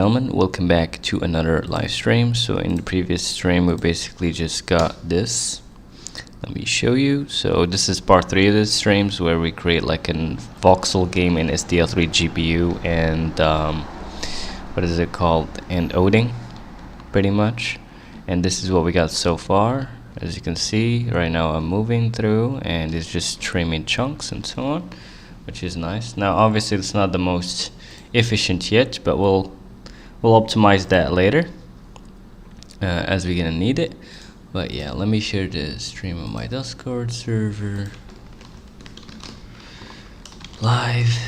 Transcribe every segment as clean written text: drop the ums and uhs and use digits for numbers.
Gentlemen, welcome back to another live stream. So in the previous stream we basically just got this. Let me show you. So this is part 3 of the streams where we create like an voxel game in SDL3 GPU and what is it called, and odin pretty much. And this is what we got so far. As you can see right now I'm moving through and it's just trimming chunks and so on, which is nice. Now obviously it's not the most efficient yet, but we'll optimize that later as we're gonna need it. But yeah, let me share the stream on my Discord server live.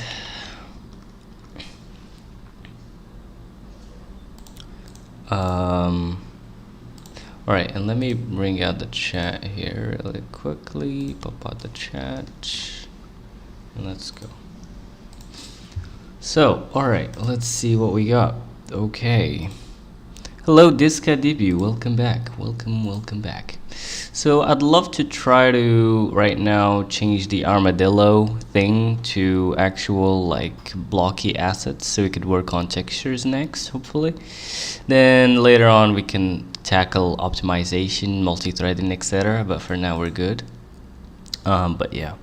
Alright, and let me bring out the chat here really quickly. Pop out the chat and let's go. So alright, let's see what we got. Okay, hello Disca debut, welcome back, welcome back. So I'd love to try to right now change the armadillo thing to actual like blocky assets so we could work on textures next, hopefully. Then later on we can tackle optimization, multi-threading, etc. But for now we're good. But yeah.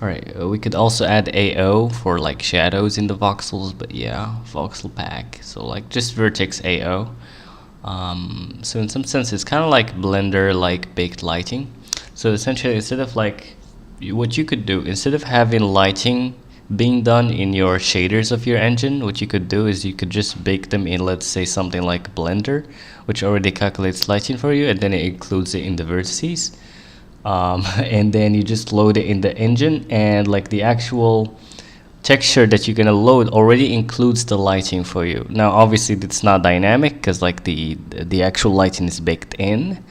Alright, we could also add AO for like shadows in the voxels, but yeah, voxel pack, so like just vertex AO. So in some sense it's kind of like Blender like baked lighting. So essentially instead of like, what you could do, instead of having lighting being done in your shaders of your engine, what you could do is you could just bake them in, let's say something like Blender, which already calculates lighting for you and then it includes it in the vertices. And then you just load it in the engine, and like the actual texture that you're gonna load already includes the lighting for you. Now obviously it's not dynamic because like the actual lighting is baked in,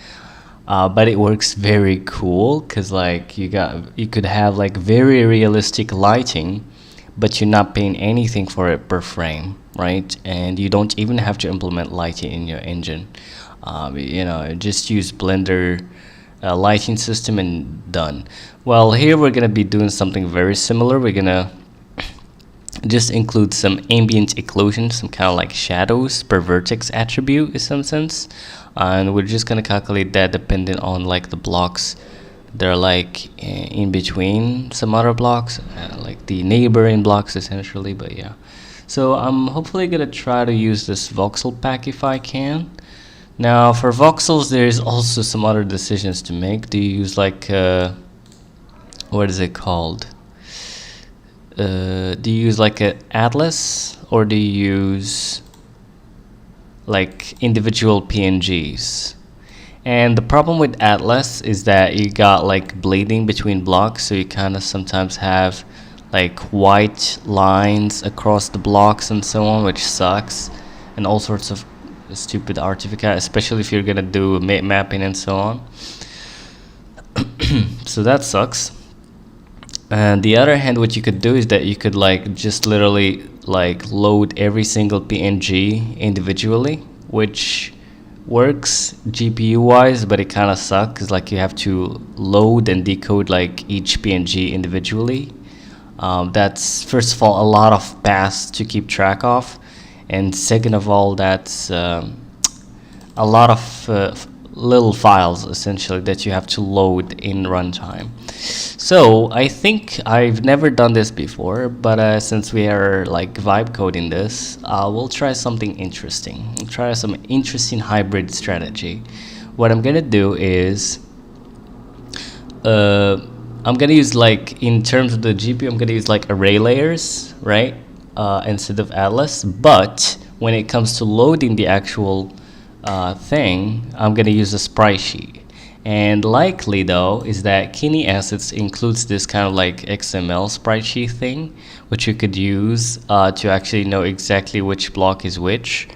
but it works very cool because like you could have like very realistic lighting, but you're not paying anything for it per frame, right? And you don't even have to implement lighting in your engine. You know, just use Blender lighting system and done. Well, here we're gonna be doing something very similar. We're gonna just include some ambient occlusion, some kind of like shadows per vertex attribute in some sense, and we're just gonna calculate that depending on like the blocks they're like in between some other blocks, like the neighboring blocks essentially. But yeah, so I'm hopefully gonna try to use this voxel pack if I can. Now for voxels there's also some other decisions to make. Do you use like what is it called, do you use like an atlas or do you use like individual PNGs? And the problem with atlas is that you got like bleeding between blocks, so you kind of sometimes have like white lines across the blocks and so on, which sucks, and all sorts of stupid artifact, especially if you're gonna do mapping and so on. So that sucks. And the other hand, what you could do is that you could like just literally like load every single PNG individually, which works GPU wise, but it kind of sucks because like you have to load and decode like each PNG individually. That's first of all a lot of paths to keep track of, and second of all that's a lot of little files essentially that you have to load in runtime. So I think I've never done this before, but since we are like vibe coding this, we'll try something interesting. We'll try some interesting hybrid strategy. What I'm gonna do is I'm gonna use like, in terms of the GPU, I'm gonna use like array layers, right, instead of atlas. But when it comes to loading the actual thing, I'm gonna use a sprite sheet. And likely though is that Kine Assets includes this kind of like XML sprite sheet thing, which you could use to actually know exactly which block is which.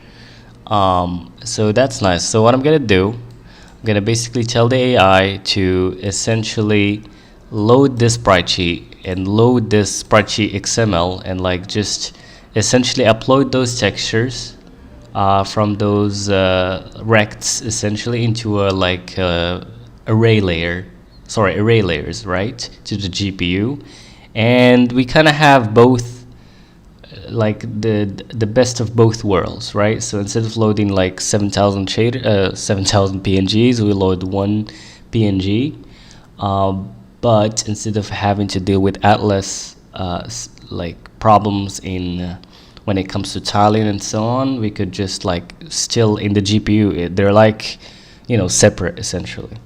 So that's nice. So what I'm gonna do, I'm gonna basically tell the AI to essentially load this sprite sheet and load this sprite sheet XML and like just essentially upload those textures from those rects essentially into a like array layers, right, to the GPU. And we kind of have both like the best of both worlds, right? So instead of loading like 7,000 PNGs, we load one PNG. But instead of having to deal with Atlas like problems in when it comes to tiling and so on, we could just like still in the GPU, they're like, you know, separate essentially.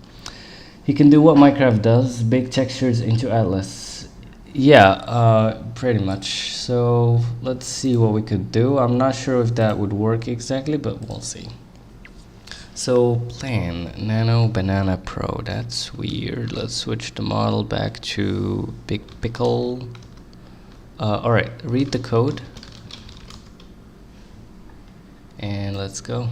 You can do what Minecraft does, bake textures into Atlas. Yeah, pretty much. So let's see what we could do. I'm not sure if that would work exactly, but we'll see. So plan Nano Banana Pro. That's weird. Let's switch the model back to Big Pickle. All right, read the code and let's go.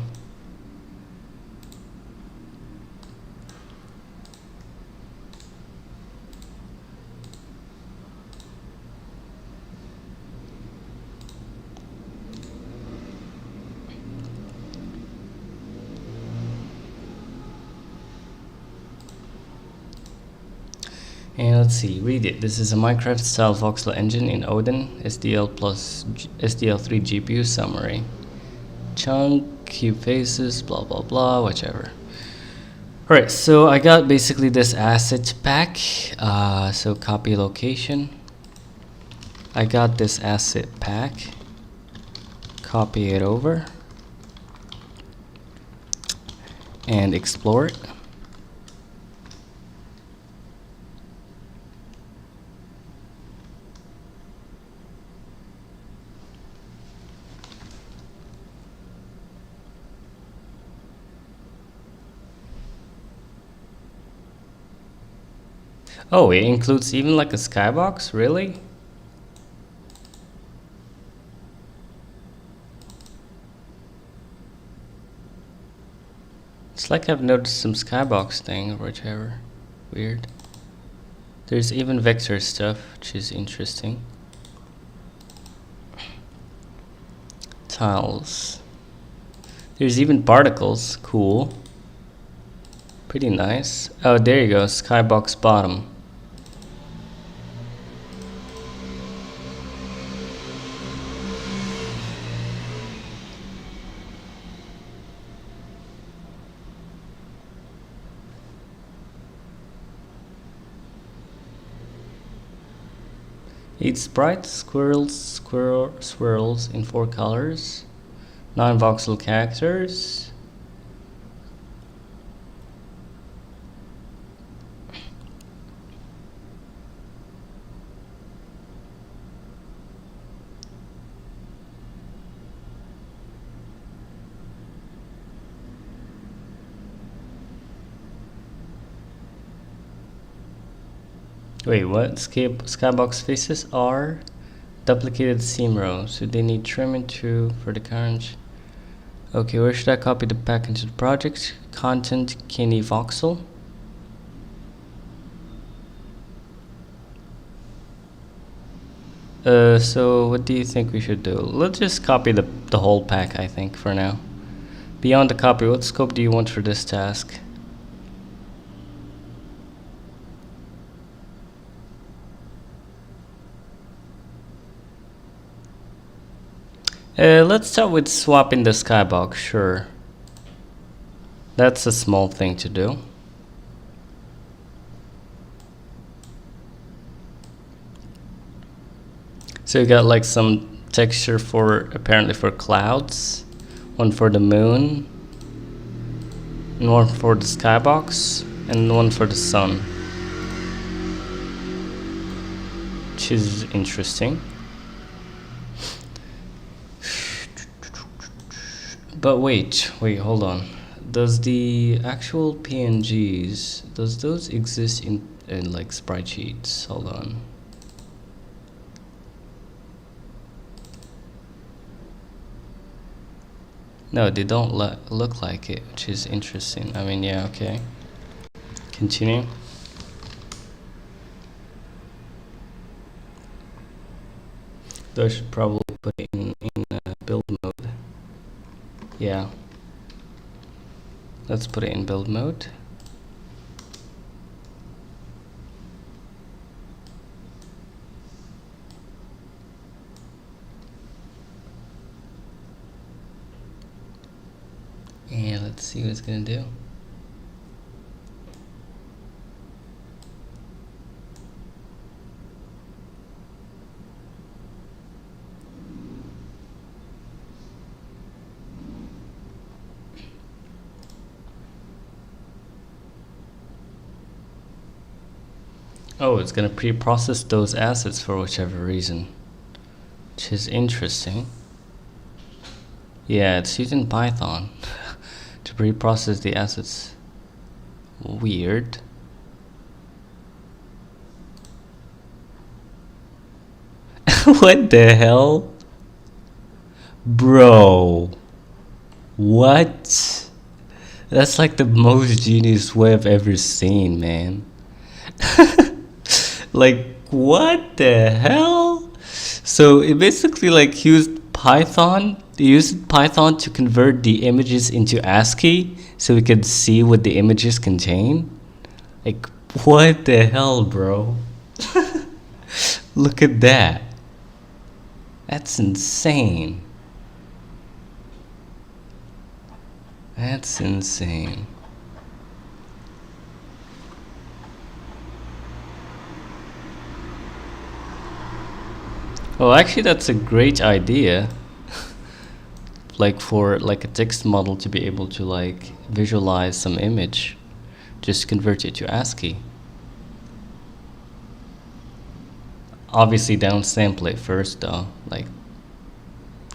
And let's see, read it. This is a Minecraft style voxel engine in Odin, SDL plus SDL3 GPU summary. Chunk, cube faces, blah blah blah, whichever. Alright, so I got basically this asset pack. So copy location. I got this asset pack. Copy it over. And explore it. Oh, it includes even like a skybox? Really? It's like I've noticed some skybox thing or whichever. Weird. There's even vector stuff, which is interesting. Tiles. There's even particles. Cool. Pretty nice. Oh, there you go. Skybox bottom. Eight sprites, swirls in 4 colors, 9 voxel characters. Wait, what? Skybox faces are duplicated seam rows, so they need trimming too for the current. Okay, where should I copy the pack into the project? Content, Kenny voxel. So what do you think we should do? Let's just copy the whole pack, I think, for now. Beyond the copy, what scope do you want for this task? Let's start with swapping the skybox, sure. That's a small thing to do. So you got like some texture for, apparently for clouds, one for the moon, and one for the skybox, and one for the sun. Which is interesting. But wait, hold on. Does the actual PNGs, does those exist in like sprite sheets? Hold on. No, they don't look like it, which is interesting. I mean, yeah, okay. Continue. Though I should probably put it in build mode. Yeah. Let's put it in build mode. And let's see what it's gonna do. Oh, it's gonna pre-process those assets for whichever reason, which is interesting. Yeah, it's using Python to pre-process the assets. Weird. What the hell? Bro. What? That's like the most genius way I've ever seen, man. Like, what the hell? So it basically like used Python. They used Python to convert the images into ASCII so we could see what the images contain. Like, what the hell, bro? Look at that. That's insane. That's insane. Well, actually, that's a great idea. Like for like a text model to be able to like visualize some image, just convert it to ASCII. Obviously, downsample it first, though. Like,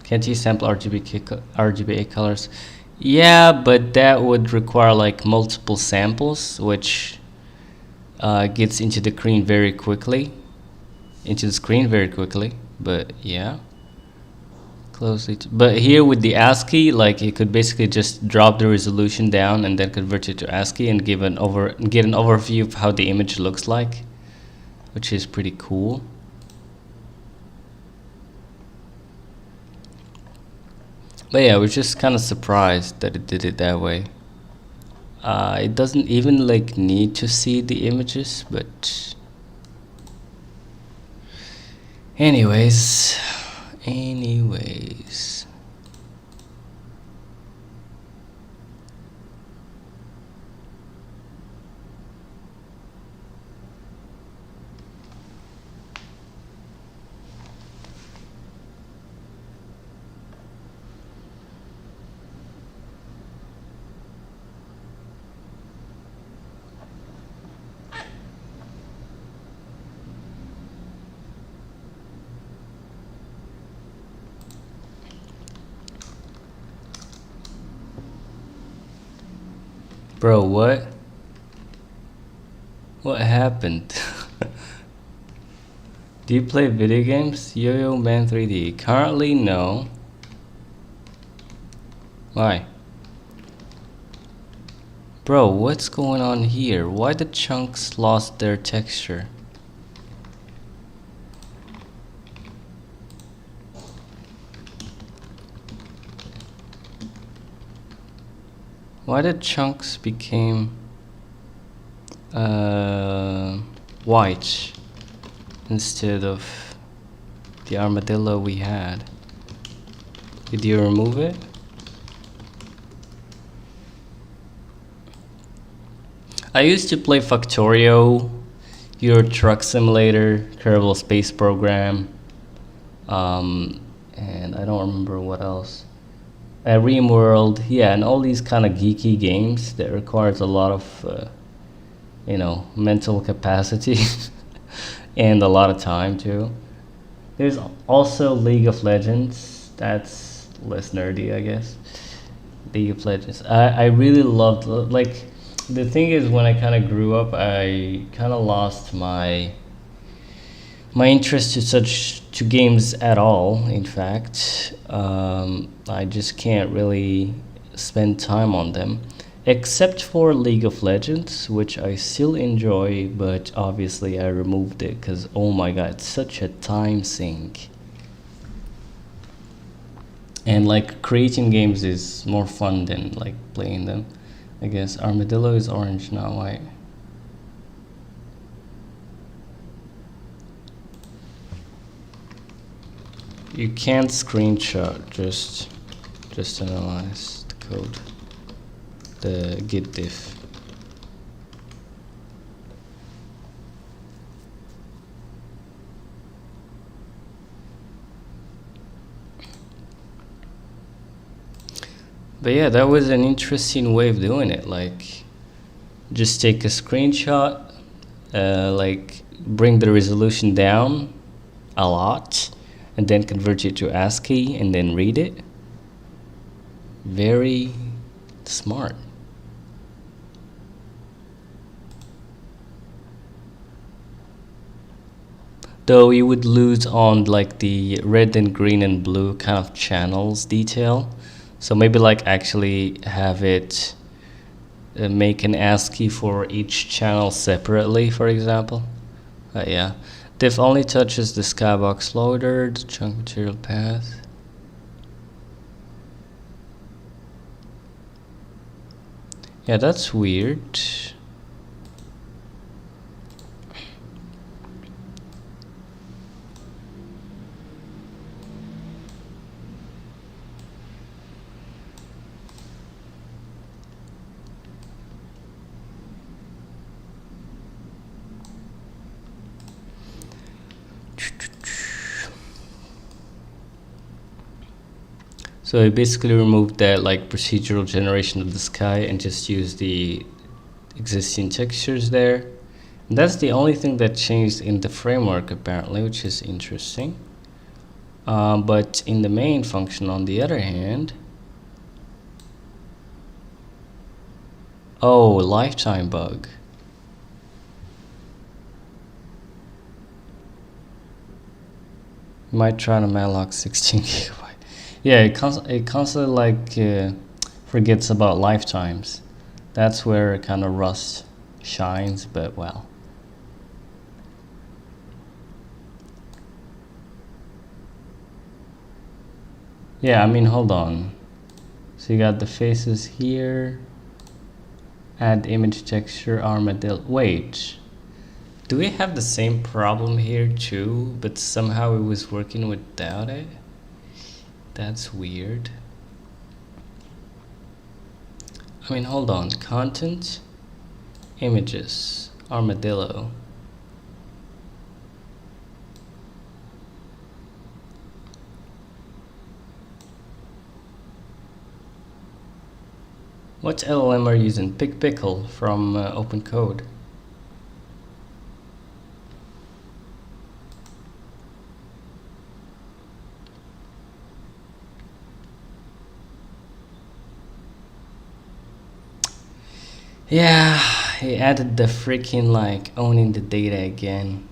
can't you sample RGBA colors? Yeah, but that would require like multiple samples, which gets into the screen very quickly. But yeah, closely. But here with the ASCII, like you could basically just drop the resolution down and then convert it to ASCII and get an overview of how the image looks like, which is pretty cool. But yeah, I was just kind of surprised that it did it that way. It doesn't even like need to see the images, but anyways. Bro, what? What happened? Do you play video games? Yo-Yo Man 3D. Currently, no. Why? Bro, what's going on here? Why the chunks lost their texture? Why the chunks became white instead of the armadillo we had? Did you remove it? I used to play Factorio, Euro Truck Simulator, Kerbal Space Program, and I don't remember what else. ReamWorld, yeah, and all these kind of geeky games that requires a lot of, mental capacity and a lot of time too. There's also League of Legends. That's less nerdy, I guess. League of Legends. I really loved, like, the thing is, when I kind of grew up, I kind of lost my interest to games at all. In fact, I just can't really spend time on them, except for League of Legends, which I still enjoy, but obviously I removed it because, oh my god, it's such a time sink. And like creating games is more fun than like playing them, I guess. Armadillo is orange, not white. You can't screenshot, just analyze the code. the git diff. But yeah, that was an interesting way of doing it. Like, just take a screenshot, like bring the resolution down a lot, and then convert it to ASCII and then read it. Very smart. Though you would lose on like the red and green and blue kind of channels detail. So maybe like actually have it make an ASCII for each channel separately, for example. Yeah. Diff only touches the skybox loader, the chunk material path. Yeah, that's weird. So I basically removed that like procedural generation of the sky and just used the existing textures there. And that's the only thing that changed in the framework apparently, which is interesting. But in the main function, on the other hand, oh, lifetime bug. Might try to malloc 16 gigabyte. Yeah, it constantly like forgets about lifetimes. That's where kind of Rust shines, but well. Yeah, I mean, hold on. So you got the faces here. Add image texture, armadillo. Wait. Do we have the same problem here too, but somehow it was working without it? That's weird. I mean, hold on. Content, images, armadillo. What LLM are you using? Pickle from Open Code. Yeah, he added the freaking like owning the data again.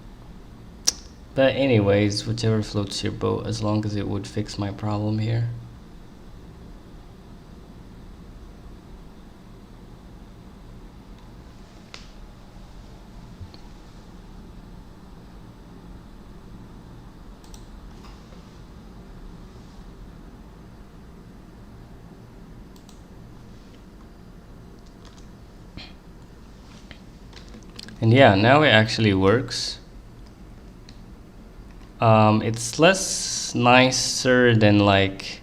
But anyways, whichever floats your boat, as long as it would fix my problem here. And yeah, now it actually works. It's less nicer than like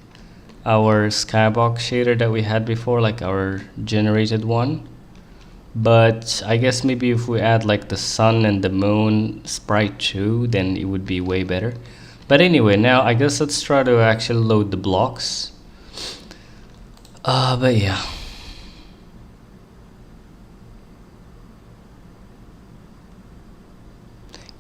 our skybox shader that we had before, like our generated one. But I guess maybe if we add like the sun and the moon sprite too, then it would be way better. But anyway, now I guess let's try to actually load the blocks. But yeah.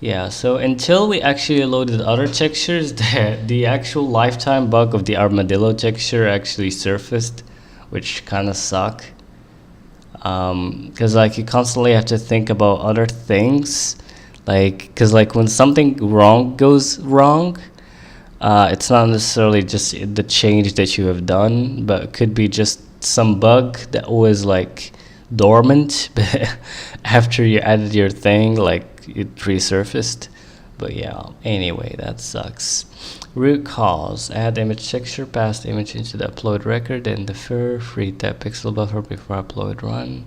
Yeah, so until we actually loaded other textures, the actual lifetime bug of the armadillo texture actually surfaced, which kind of suck. Because like you constantly have to think about other things, like because like when something goes wrong, it's not necessarily just the change that you have done, but it could be just some bug that was like dormant, but after you added your thing, like it resurfaced. But yeah, anyway, that sucks. Root cause: add image texture, pass the image into the upload record, and defer, free that pixel buffer before upload run.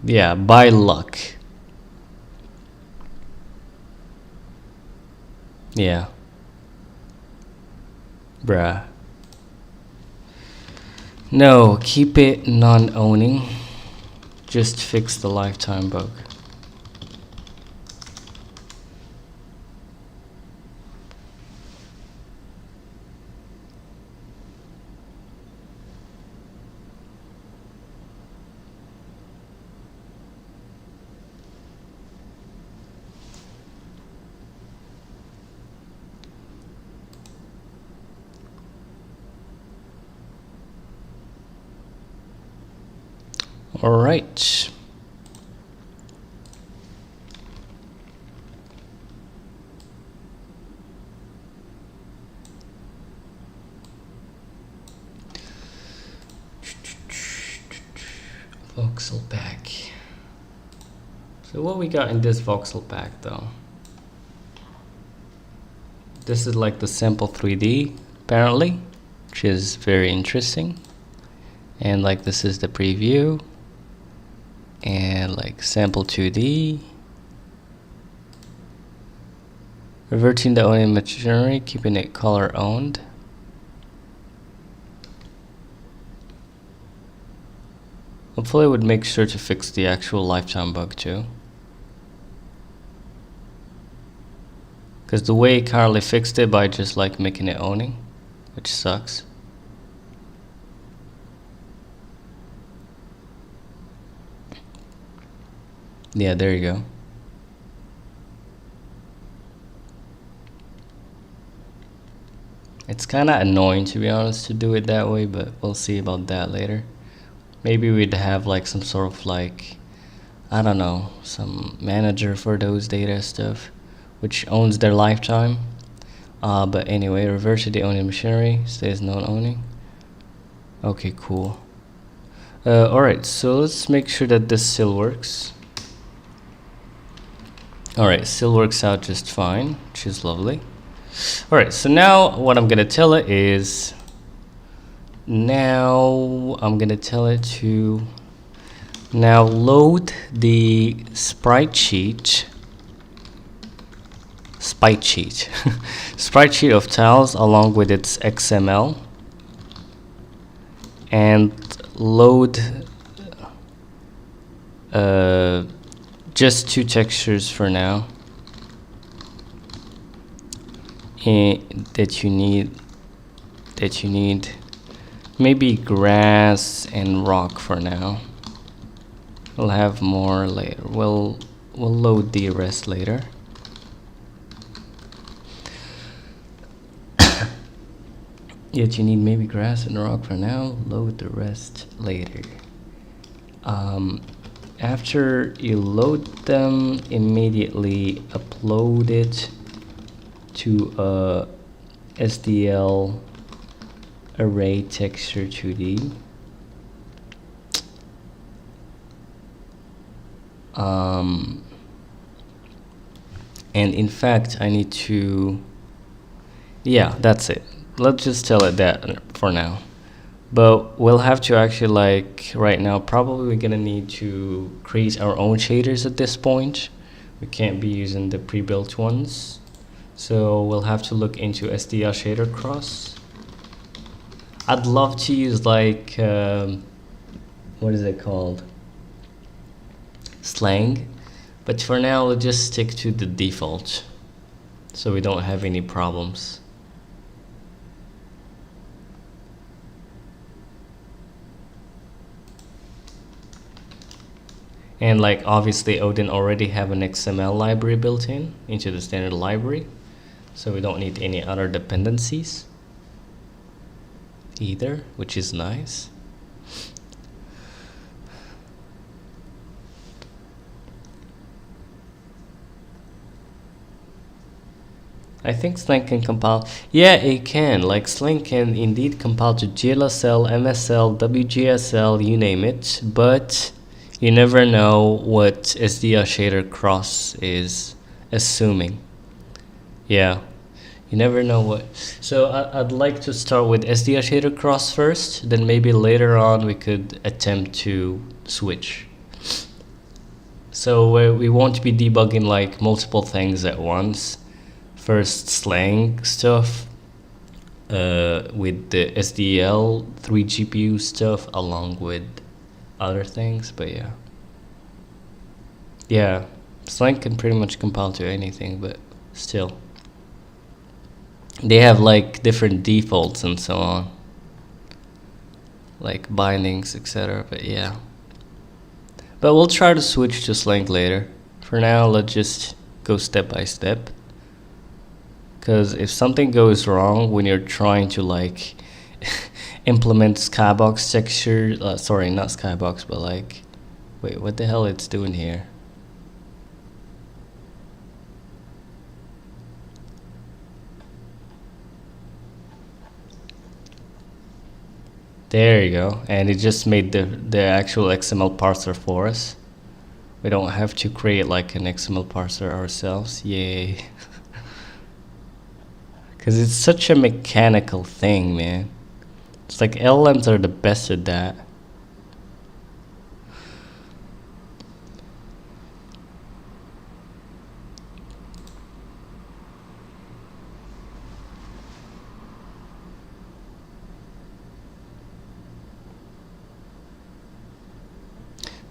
Yeah, by luck. Yeah. Bruh. No, keep it non-owning. Just fix the lifetime bug. All right. Voxel pack. So what we got in this voxel pack though? This is like the sample 3D apparently, which is very interesting. And like this is the preview. And like sample 2D. Reverting the owning machinery, keeping it color owned. Hopefully it would make sure to fix the actual lifetime bug too. Because the way it currently fixed it by just like making it owning, which sucks. Yeah, there you go. It's kind of annoying to be honest to do it that way, but we'll see about that later. Maybe we'd have like some sort of like, I don't know, some manager for those data stuff, which owns their lifetime. But anyway, reverse the owning machinery, stays non-owning. Okay, cool. Alright, so let's make sure that this still works. Alright, still works out just fine, which is lovely. Alright, so now what I'm gonna tell it is, now I'm gonna tell it to now load the sprite sheet sprite sheet of tiles along with its XML, and load just 2 textures for now that you need maybe grass and rock for now. We'll have more later. We'll load the rest later. Yet you need maybe grass and rock for now. Load the rest later. After you load them, immediately upload it to a SDL array texture 2D. And in fact I need to, yeah, that's it. Let's just tell it that for now. But we'll have to actually, like right now, probably we're gonna need to create our own shaders at this point. We can't be using the pre-built ones. So we'll have to look into SDL shader cross. I'd love to use like, what is it called? Slang. But for now, we'll just stick to the default so we don't have any problems. And like obviously Odin already have an XML library built in into the standard library, so we don't need any other dependencies either, which is nice. I think Slang can compile. Yeah, it can. Like Slang can indeed compile to GLSL, MSL, WGSL, you name it, but you never know what SDL shader cross is assuming. Yeah, you never know what. So I'd like to start with SDL shader cross first, then maybe later on we could attempt to switch. So we won't be debugging like multiple things at once. First Slang stuff, the SDL 3 GPU stuff along with other things, but yeah, Slang can pretty much compile to anything, but still they have like different defaults and so on, like bindings, etc. But yeah, but we'll try to switch to Slang later. For now, let's just go step by step, because if something goes wrong when you're trying to like implement skybox texture, sorry, not skybox, but like, wait, what the hell it's doing here? There you go, and it just made the actual XML parser for us. We don't have to create like an XML parser ourselves. Yay. Because it's such a mechanical thing, man. It's like LLMs are the best at that.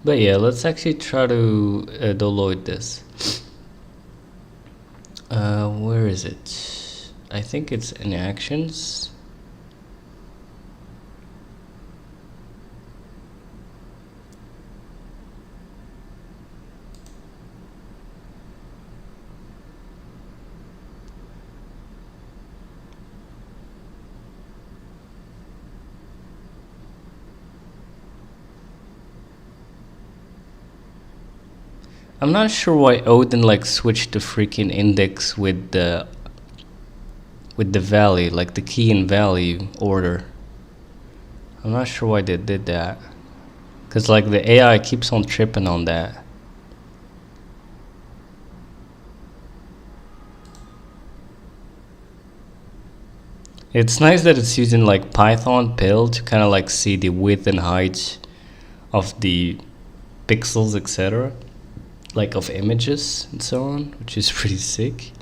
But yeah, let's actually try to download this. Where is it? I think it's in actions. I'm not sure why Odin like switched the freaking index with the value, like the key and value order. I'm not sure why they did that, because like the AI keeps on tripping on that. It's nice that it's using like Python pill to kind of like see the width and height of the pixels, etc., like of images and so on, which is pretty sick.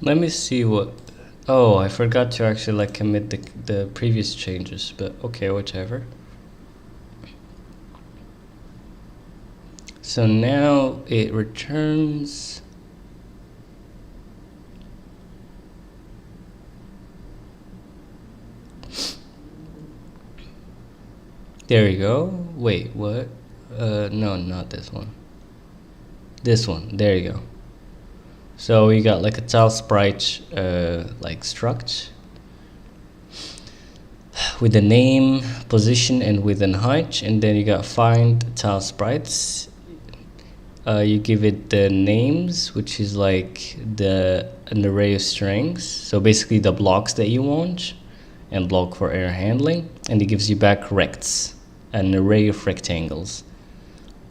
Let me see what. Oh, I forgot to actually like commit the previous changes, but okay, whatever. So now it returns. There you go. Wait, what? No, not this one. This one. There you go. So we got like a tile sprite like struct with the name, position, and width and height, and then you got find tile sprites. You give it the names, which is like an array of strings, so basically the blocks that you want, and block for error handling, and it gives you back rects, an array of rectangles.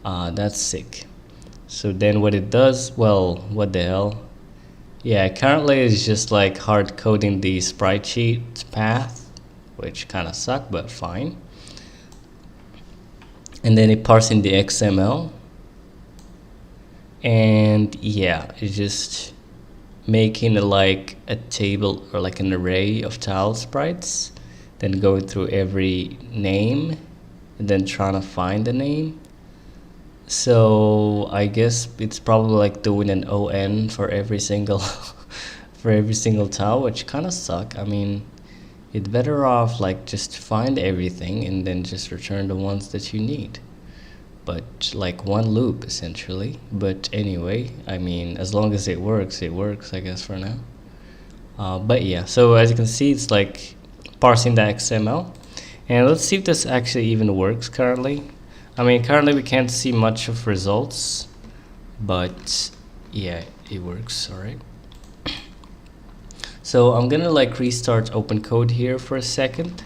That's sick. So then what it does, well, what the hell? Yeah, currently it's just like hard coding the sprite sheet path, which kind of suck, but fine. And then it parsing the XML. And yeah, it's just making like a table or like an array of tile sprites, then going through every name and then trying to find the name. So I guess it's probably like doing an ON for every single for every single tile, which kind of suck. I mean, it's better off like just find everything and then just return the ones that you need, but like one loop essentially. But anyway, I mean, as long as it works, I guess, for now. But yeah, so as you can see, it's like parsing the XML, and let's see if this actually even works currently. I mean, currently we can't see much of results, but Yeah, it works. All right. So I'm gonna like restart open code here for a second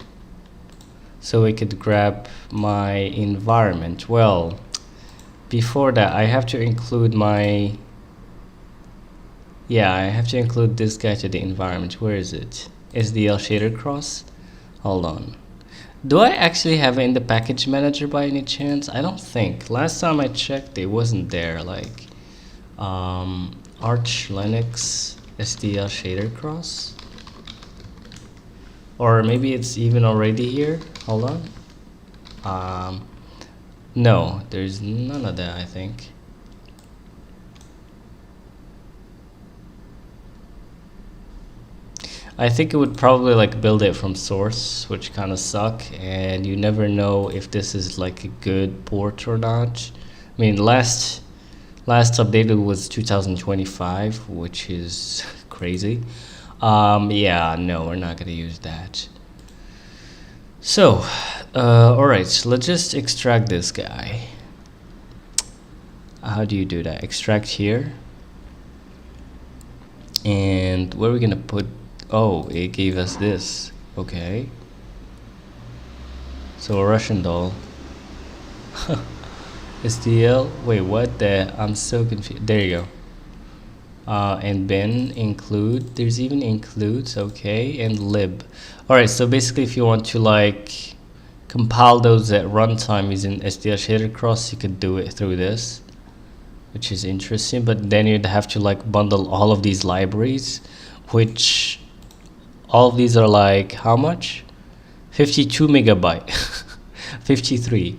so I could grab my environment. Well, before that I have to include my, yeah, I have to include this guy to the environment. Where is it? SDL shader cross. Hold on. Do I actually have it in the package manager by any chance? I don't think. Last time I checked it wasn't there. Like Arch Linux SDL shader cross, or maybe it's even already here. Hold on. No, there's none of that, I think. I think it would probably like build it from source, which kind of suck, and you never know if this is like a good port or not. I mean, last updated was 2025, which is crazy. Yeah, no, we're not gonna use that. So, all right, so let's just extract this guy. How do you do that? Extract here. And where are we gonna put? Oh, it gave us this. Okay. So a Russian doll. SDL. Wait, what the? I'm so confused. There you go. And bin include. There's even includes. Okay, and lib. All right. So basically, if you want to like compile those at runtime using SDL shader cross, you could do it through this, which is interesting. But then you'd have to like bundle all of these libraries, which all of these are like how much? 52 megabyte. 53,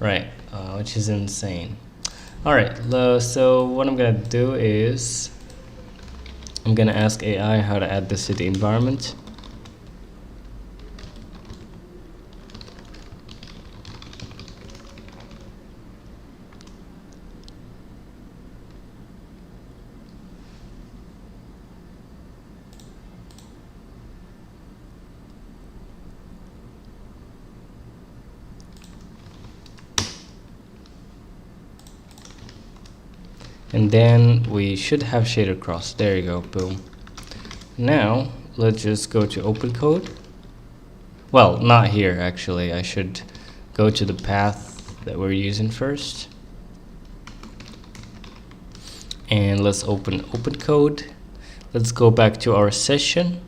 right? Which is insane. All right, so what I'm gonna do is I'm gonna ask AI how to add this to the environment. And then we should have shader cross. There you go, boom. Now let's just go to open code. Well, not here actually. I should go to the path that we're using first. And let's open code. Let's go back to our session.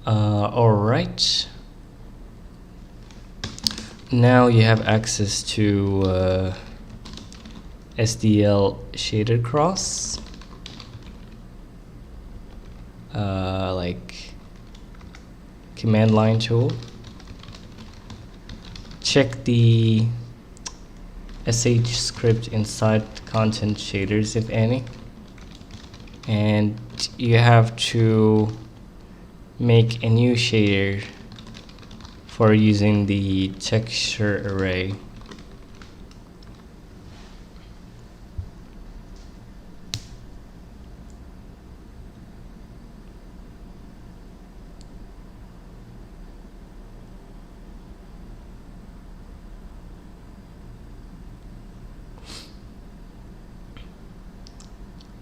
All right. Now you have access to SDL shader cross, like command line tool. Check the sh script inside content shaders, if any, and you have to make a new shader for using the texture array.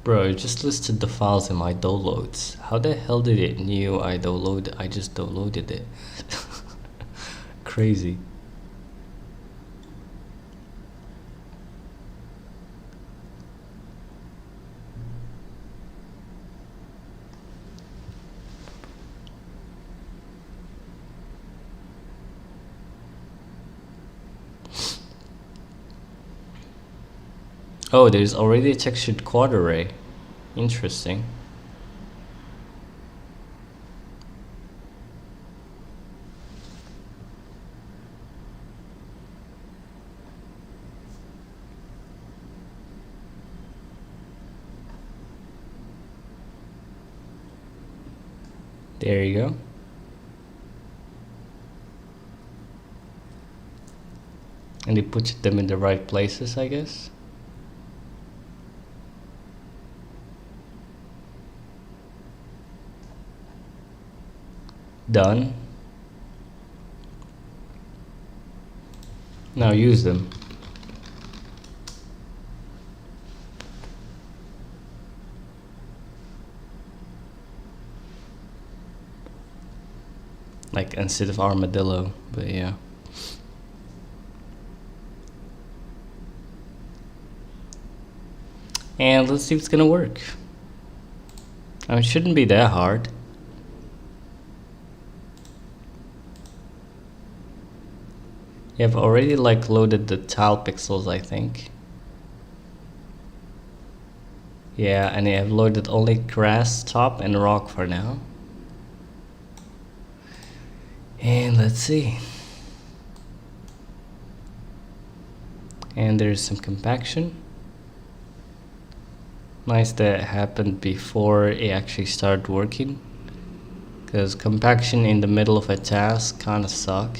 Bro, it just listed the files in my downloads. How the hell did it knew I just downloaded it? Crazy. Oh, there's already a textured quad array. Interesting. There you go. And it puts them in the right places, I guess. Done. Now use them. like instead of armadillo, but yeah. And let's see if it's gonna work. I mean, it shouldn't be that hard. You have already like loaded the tile pixels, I think. Yeah, and you have loaded only grass, top, and rock for now. And let's see. And there's some compaction. Nice that it happened before it actually started working, because compaction in the middle of a task kind of suck.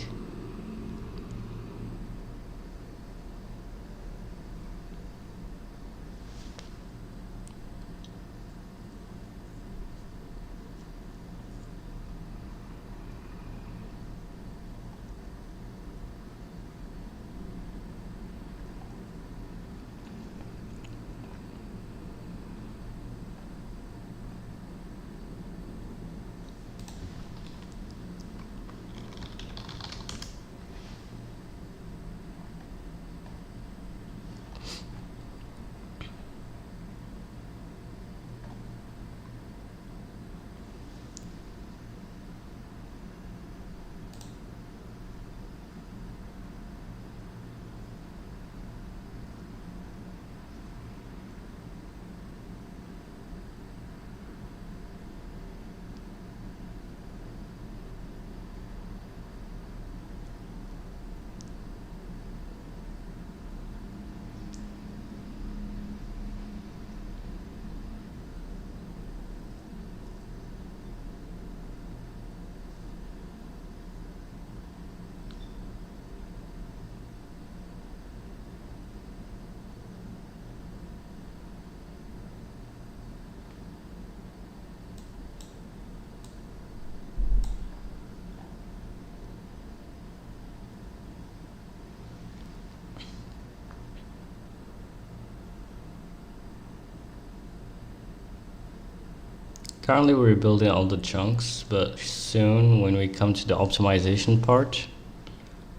Currently we're rebuilding all the chunks, but soon when we come to the optimization part,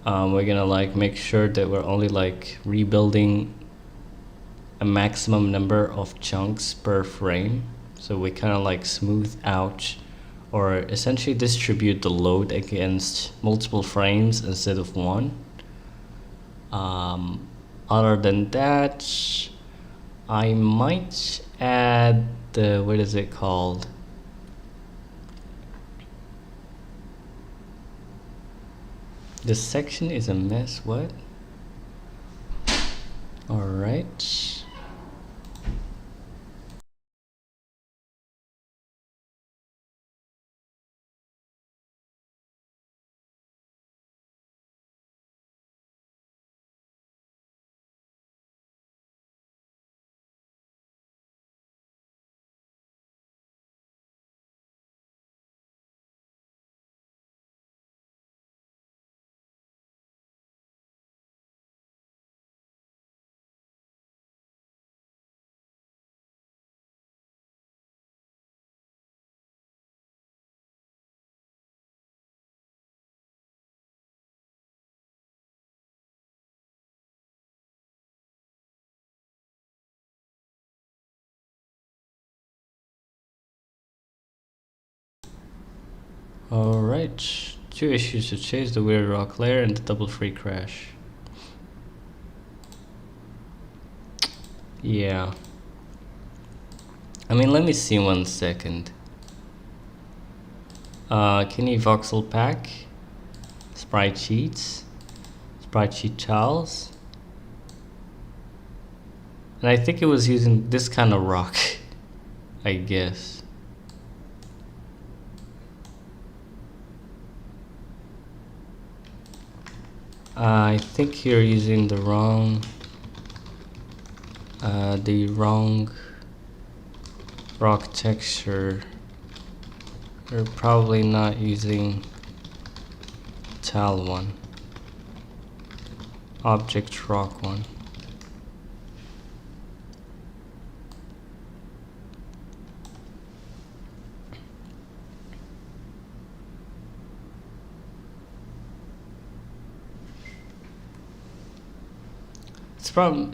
we're gonna like make sure that we're only like rebuilding a maximum number of chunks per frame. So we kind of like smooth out or essentially distribute the load against multiple frames instead of one. Other than that, I might add the, what is it called? This section is a mess, what? Alright. Alright, two issues to chase: the weird rock layer and the double free crash. Yeah. I mean, let me see 1 second. Can you voxel pack? Sprite sheets? Sprite sheet tiles? And I think it was using this kind of rock, I guess. I think you're using the wrong rock texture. You're probably not using tile one, object rock one.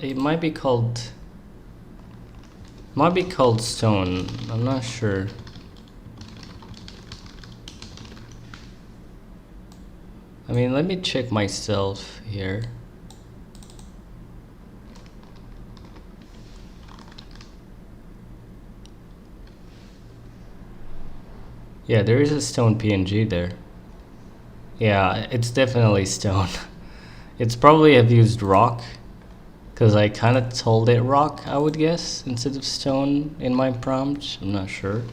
it might be called stone. I'm not sure. I mean, let me check myself here. Yeah, there is a stone PNG there. Yeah, it's definitely stone. It's probably have used rock, because I kind of told it rock, I would guess, instead of stone in my prompt. I'm not sure.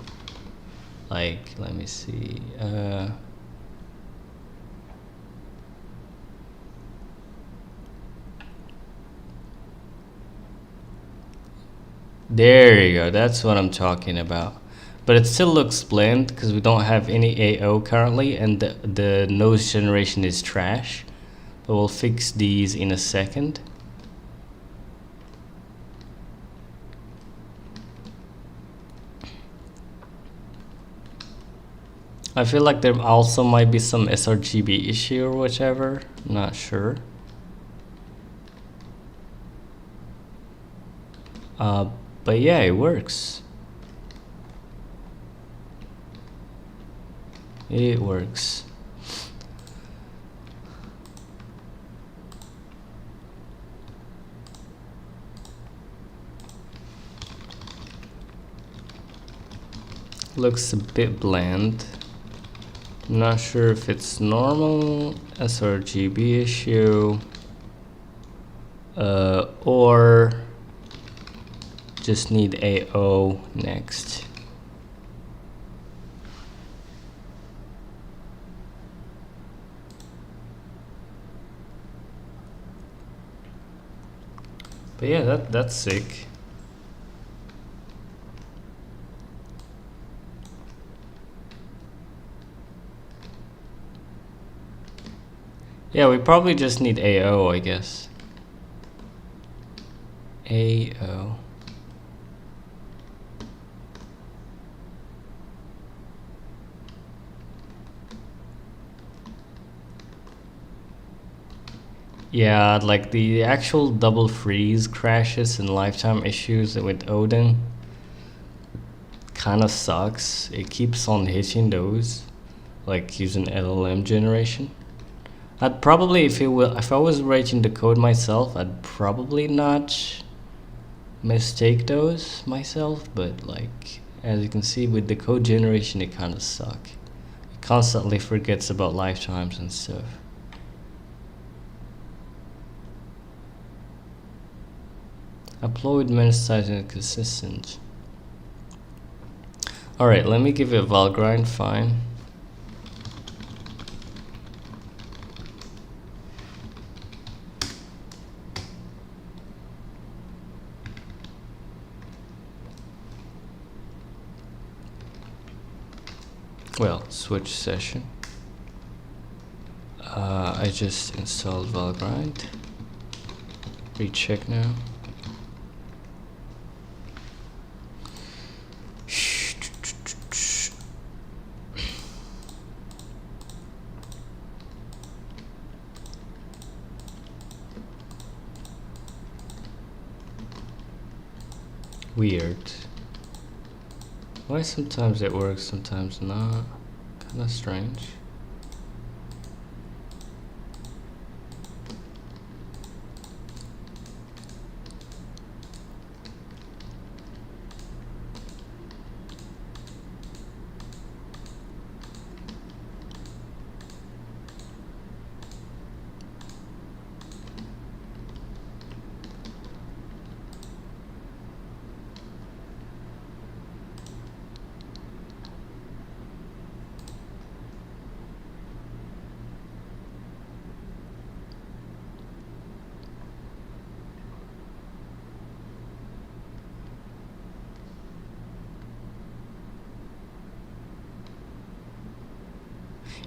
Like, let me see. There you go, that's what I'm talking about. But it still looks bland because we don't have any AO currently, and the nose generation is trash. But we'll fix these in a second. I feel like there also might be some sRGB issue or whatever, not sure. But yeah, it works. It works. Looks a bit bland. I'm not sure if it's normal sRGB issue or just need AO next. But yeah, that's sick. Yeah, we probably just need AO, I guess. AO. Yeah, like the actual double freeze crashes and lifetime issues with Odin kind of sucks. It keeps on hitting those, like using LLM generation. I'd probably, if I was writing the code myself, I'd probably not mistake those myself, but like, as you can see with the code generation, it kind of sucks. It constantly forgets about lifetimes and stuff. Upload minute inconsistent. Alright, let me give it a val grind, fine. Well, switch session. I just installed val grind. Recheck now. Weird. Why sometimes it works, sometimes not? Kinda strange.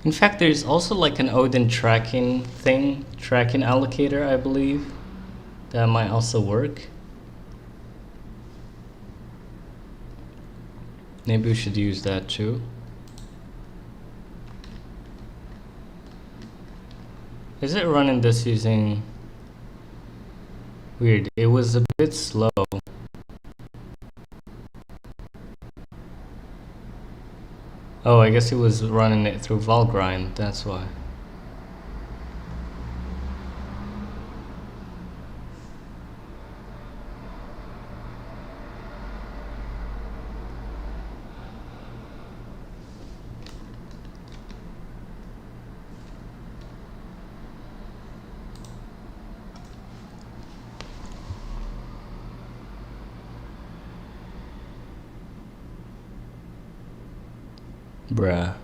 In fact, there's also like an Odin tracking thing, tracking allocator, I believe. That might also work. Maybe we should use that too. Is it running this using... Weird. It was a bit slow. Oh, I guess it was running it through Valgrind, that's why. Bruh.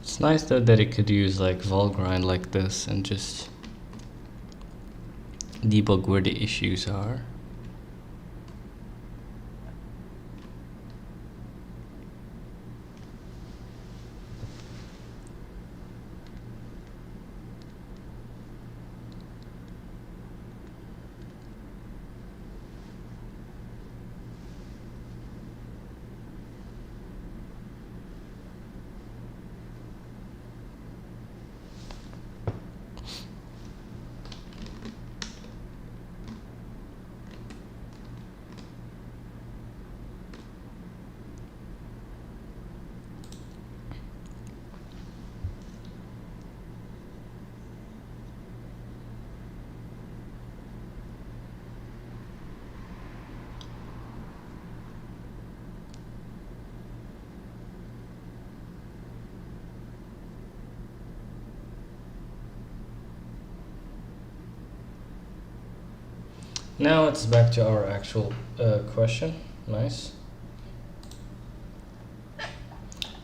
It's nice though that it could use like Valgrind like this and just debug where the issues are. Now it's back to our actual question. Nice.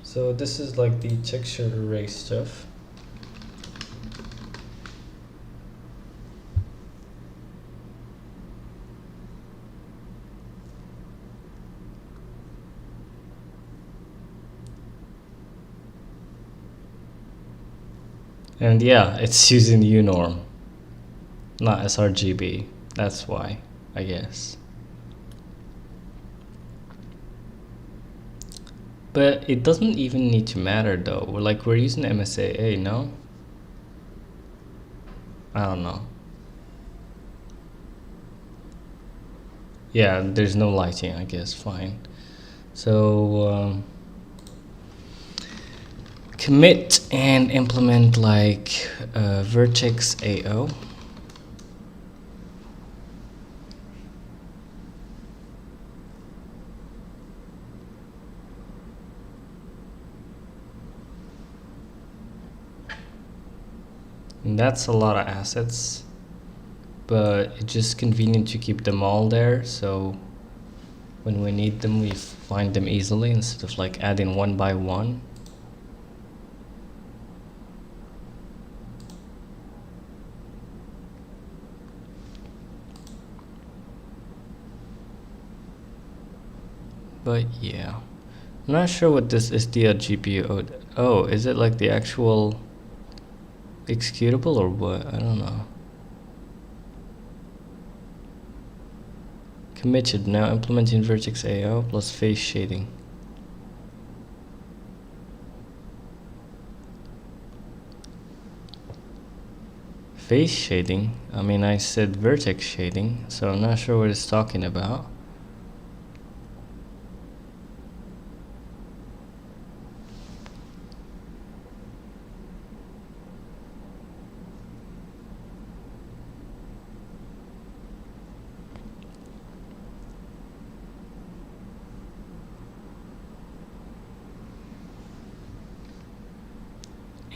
So this is like the texture array stuff. And yeah, it's using UNorm, not sRGB. That's why, I guess. But it doesn't even need to matter though. We're using MSAA, no? I don't know. Yeah, there's no lighting, I guess, fine. So commit and implement like vertex AO. And that's a lot of assets, but it's just convenient to keep them all there, so when we need them we find them easily instead of like adding one by one. But yeah, I'm not sure what this SDL GPU. Oh, is it like the actual executable or what? I don't know. Committed, now implementing vertex AO plus face shading. Face shading? I mean, I said vertex shading, so I'm not sure what it's talking about.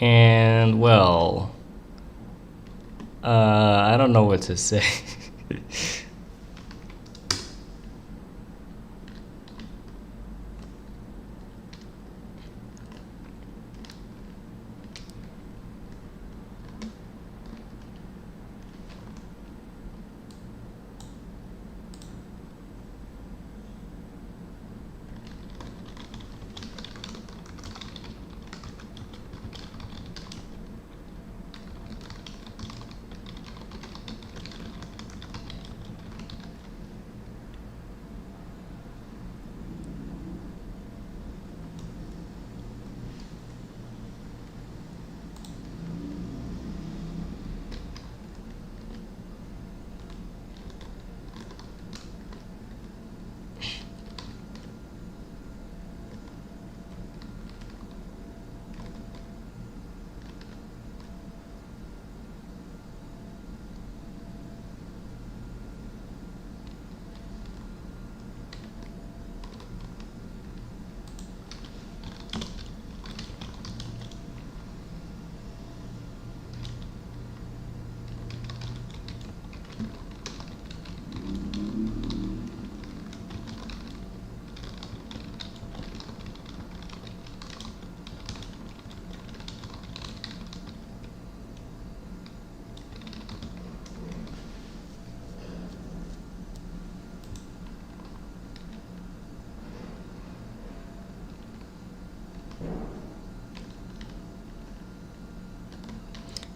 And well, I don't know what to say.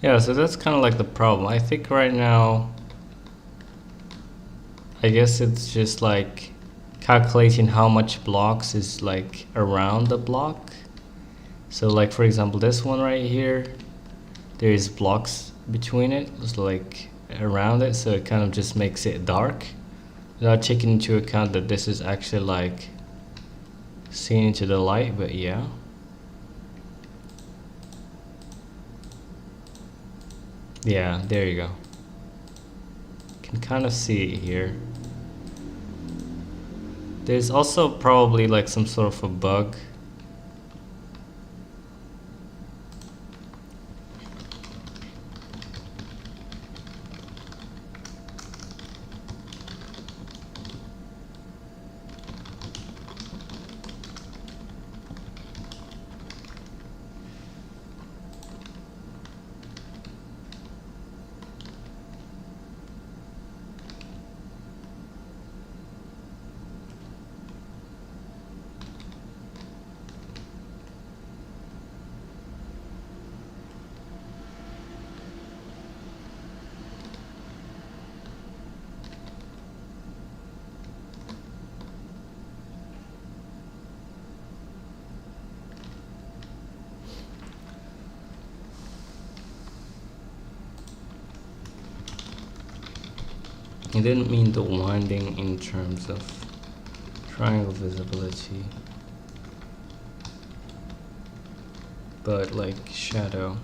Yeah, so that's kind of like the problem. I think right now, I guess it's just like calculating how much blocks is like around the block. So like for example, this one right here, there is blocks between it, it's like around it, so it kind of just makes it dark without taking into account that this is actually like seen into the light. But yeah, there you go. You can kind of see it here. There's also probably like some sort of a bug. I didn't mean the winding in terms of triangle visibility, but like shadow.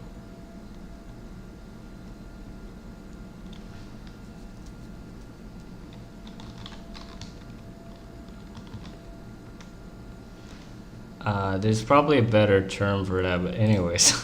There's probably a better term for that, but anyways.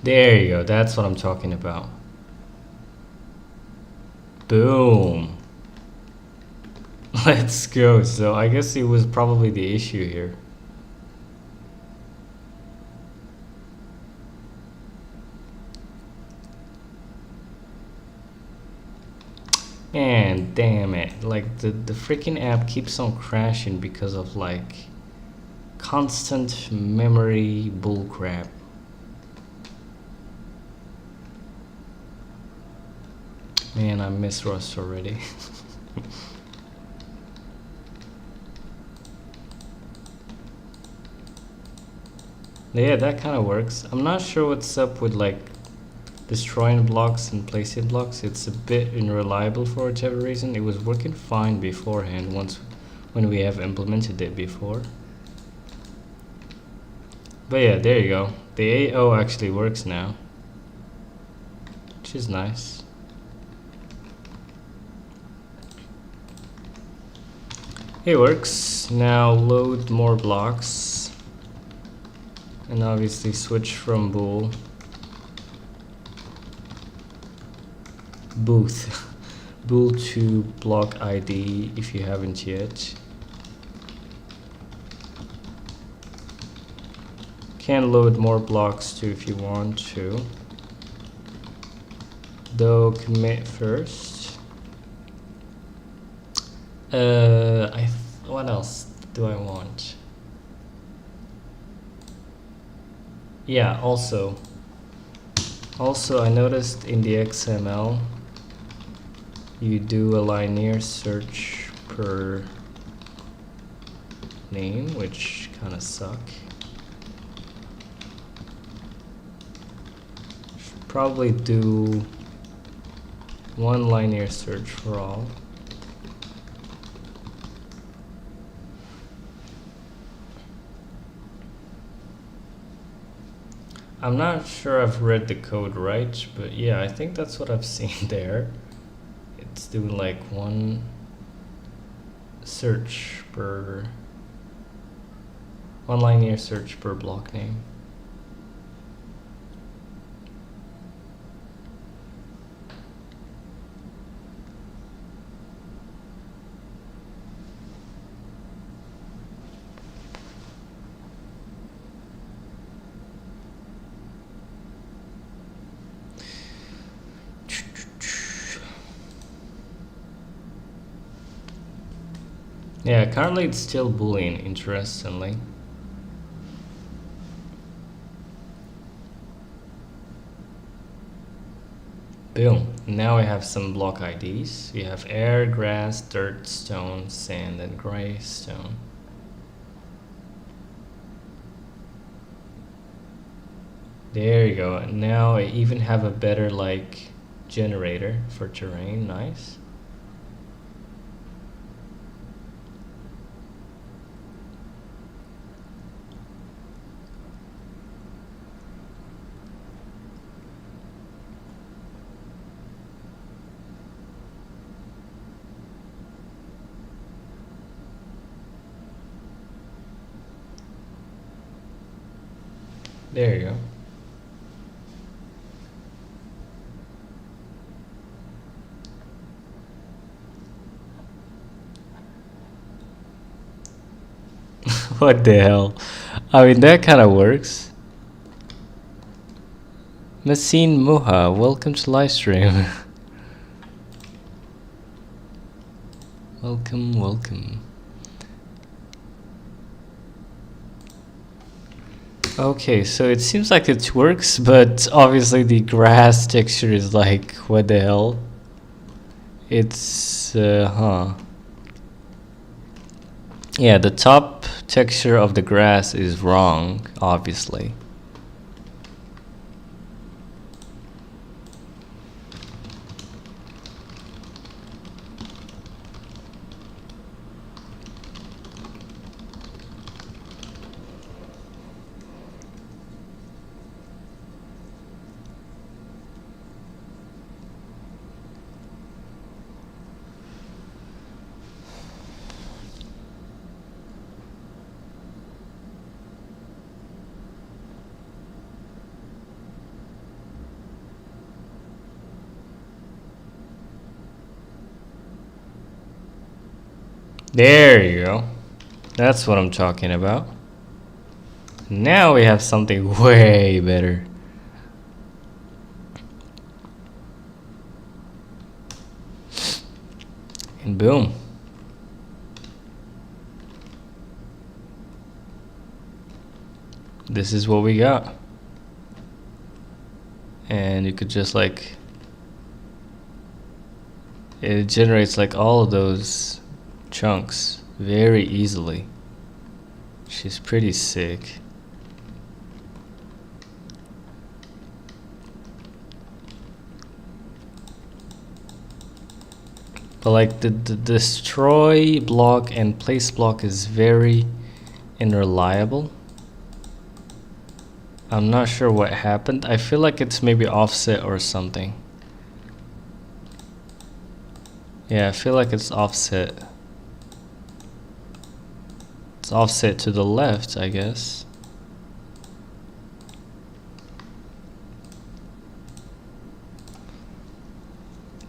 There you go, that's what I'm talking about. Boom. Let's go. So I guess it was probably the issue here. And damn it, like the freaking app keeps on crashing because of like constant memory bullcrap. Man, I miss Rust already. Yeah, that kind of works. I'm not sure what's up with like destroying blocks and placing blocks. It's a bit unreliable for whatever reason. It was working fine beforehand when we have implemented it before. But yeah, there you go. The AO actually works now, which is nice. It works. Now load more blocks and obviously switch from bool to block ID if you haven't yet. Can load more blocks too if you want to, though commit first. What else do I want? Yeah, also I noticed in the XML you do a linear search per name, which kind of suck. Should probably do one linear search for all. I'm not sure I've read the code right, but yeah, I think that's what I've seen there. It's doing like one linear search per block name. Yeah, currently it's still Boolean, interestingly. Boom. Now we have some block IDs. We have air, grass, dirt, stone, sand, and gray stone. There you go. Now I even have a better like generator for terrain. Nice. There you go. What the hell? I mean, that kind of works. Masin Muha, welcome to live stream. Welcome, welcome. Okay, so it seems like it works, but obviously the grass texture is like, what the hell? It's, Yeah, the top texture of the grass is wrong, obviously. There you go. That's what I'm talking about. Now we have something way better. And boom. This is what we got. And you could just like, it generates like all of those chunks very easily. She's pretty sick. But like the destroy block and place block is very unreliable. I'm not sure what happened. I feel like it's maybe offset or something. Yeah, I feel like it's offset. It's offset to the left, I guess.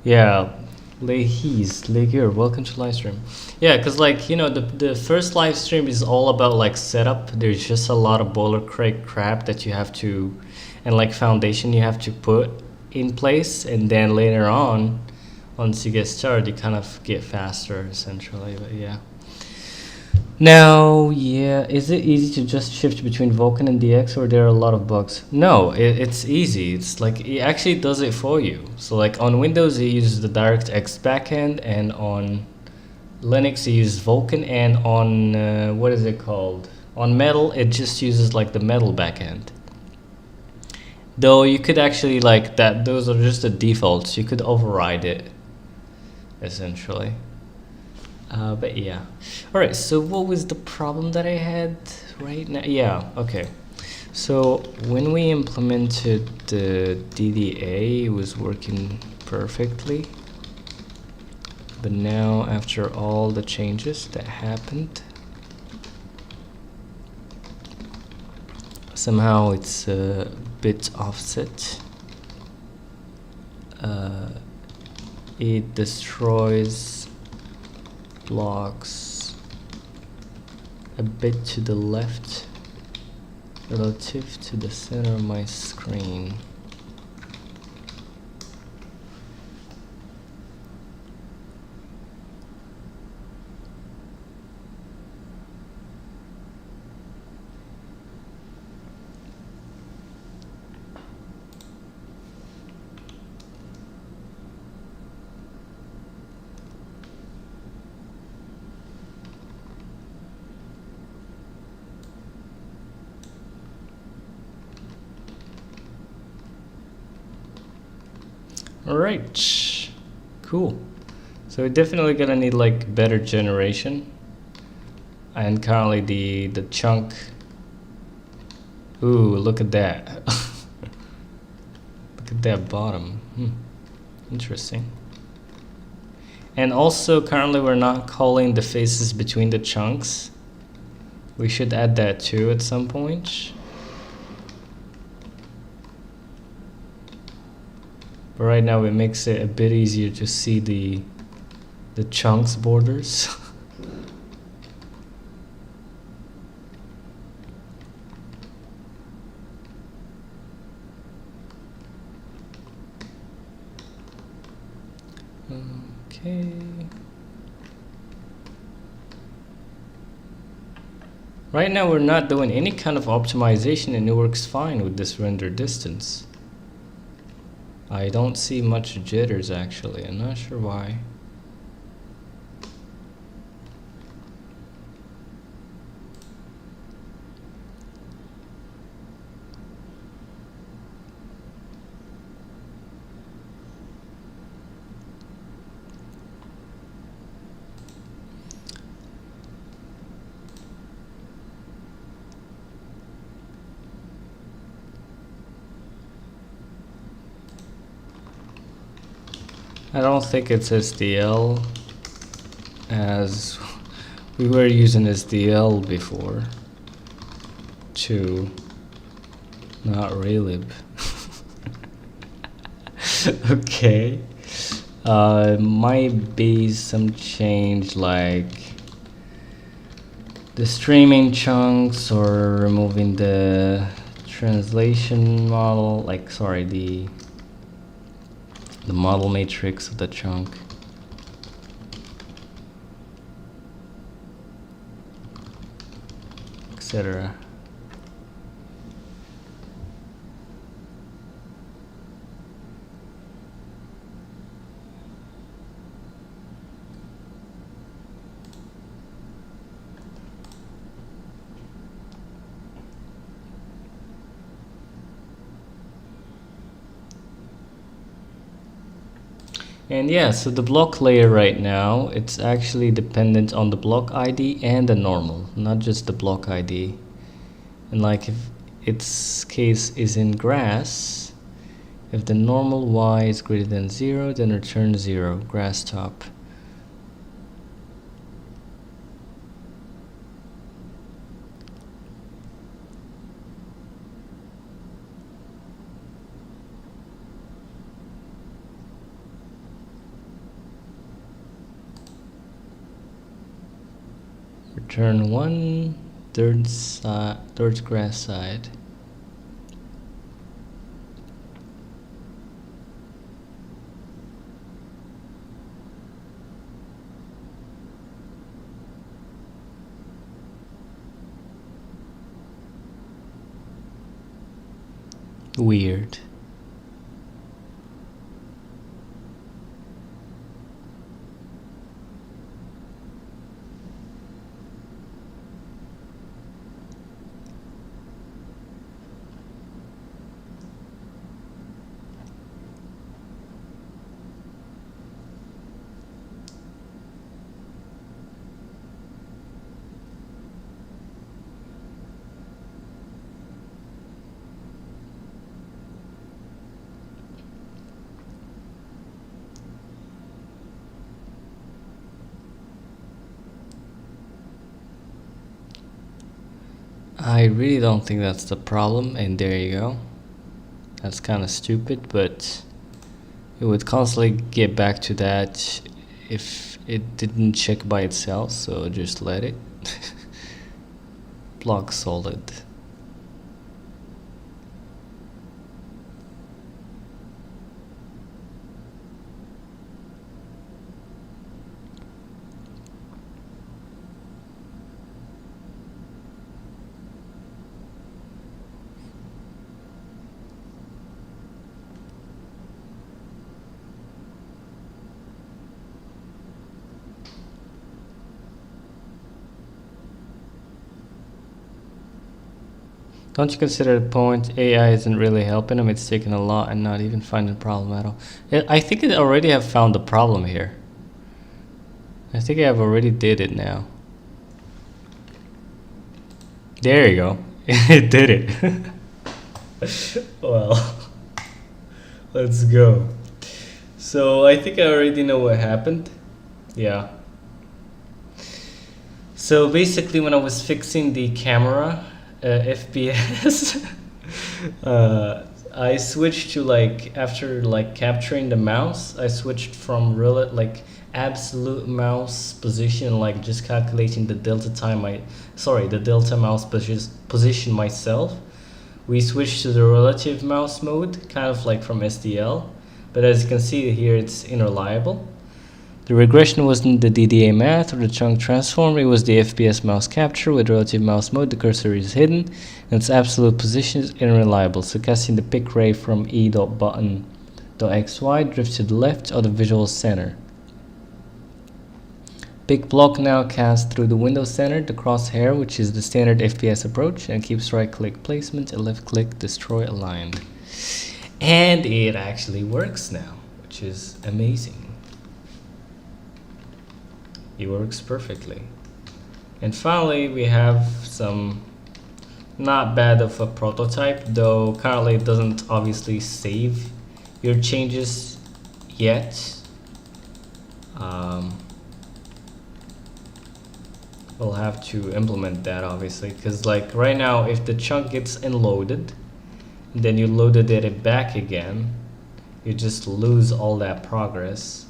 Yeah, Legur, welcome to live stream. Yeah, because like, you know, the first live stream is all about like setup. There's just a lot of boilerplate crap that you have to, and like foundation you have to put in place, and then later on, once you get started, you kind of get faster essentially. But yeah. Now, yeah, is it easy to just shift between Vulkan and DX, or there are a lot of bugs? No, it's easy. It's like, it actually does it for you. So like on Windows, it uses the DirectX backend, and on Linux, it uses Vulkan, and on, what is it called? On Metal, it just uses like the Metal backend. Though you could actually like that, those are just the defaults. You could override it, essentially. But yeah. Alright, so what was the problem that I had right now? Yeah, okay. So when we implemented the DDA, it was working perfectly. But now, after all the changes that happened, somehow it's a bit offset. It destroys blocks a bit to the left relative to the center of my screen. All right, cool. So we're definitely gonna need like better generation. And currently the chunk. Ooh, look at that. Look at that bottom. Interesting. And also currently we're not calling the faces between the chunks. We should add that too at some point. But right now it makes it a bit easier to see the chunks borders. Okay. Right now we're not doing any kind of optimization and it works fine with this render distance. I don't see much jitters actually, I'm not sure why. I don't think it's SDL, as we were using SDL before to not relib. Okay. Might be some change like the streaming chunks or removing the translation model, like sorry, the model matrix of the chunk, etc. And yeah, so the block layer right now, it's actually dependent on the block ID and the normal, not just the block ID. And like if its case is in grass, if the normal y is greater than 0, then return 0, grass top. Return 1, third grass side. Weird. I really don't think that's the problem, and there you go. That's kind of stupid, but it would constantly get back to that if it didn't check by itself, so just let it. Block solid. Don't you consider the point AI isn't really helping them? It's taking a lot and not even finding a problem at all. I think it already have found the problem here. I think I have already did it now. There you go. It did it. Well, let's go. So I think I already know what happened. Yeah. So basically when I was fixing the camera FPS, I switched to like, after like capturing the mouse, I switched from like absolute mouse position, like just calculating the delta time, the delta mouse position myself. We switched to the relative mouse mode, kind of like from SDL, but as you can see here, it's unreliable. The regression wasn't the DDA math or the chunk transform, it was the FPS mouse capture. With relative mouse mode, the cursor is hidden and its absolute position is unreliable. So casting the pick ray from e.button.xy drifts to the left of the visual center. Pick block now casts through the window center, the crosshair, which is the standard FPS approach, and keeps right click placement and left click destroy aligned. And it actually works now, which is amazing. It works perfectly. And finally, we have some not bad of a prototype, though currently it doesn't obviously save your changes yet. We'll have to implement that obviously, because like right now, if the chunk gets unloaded, and then you loaded it back again, you just lose all that progress.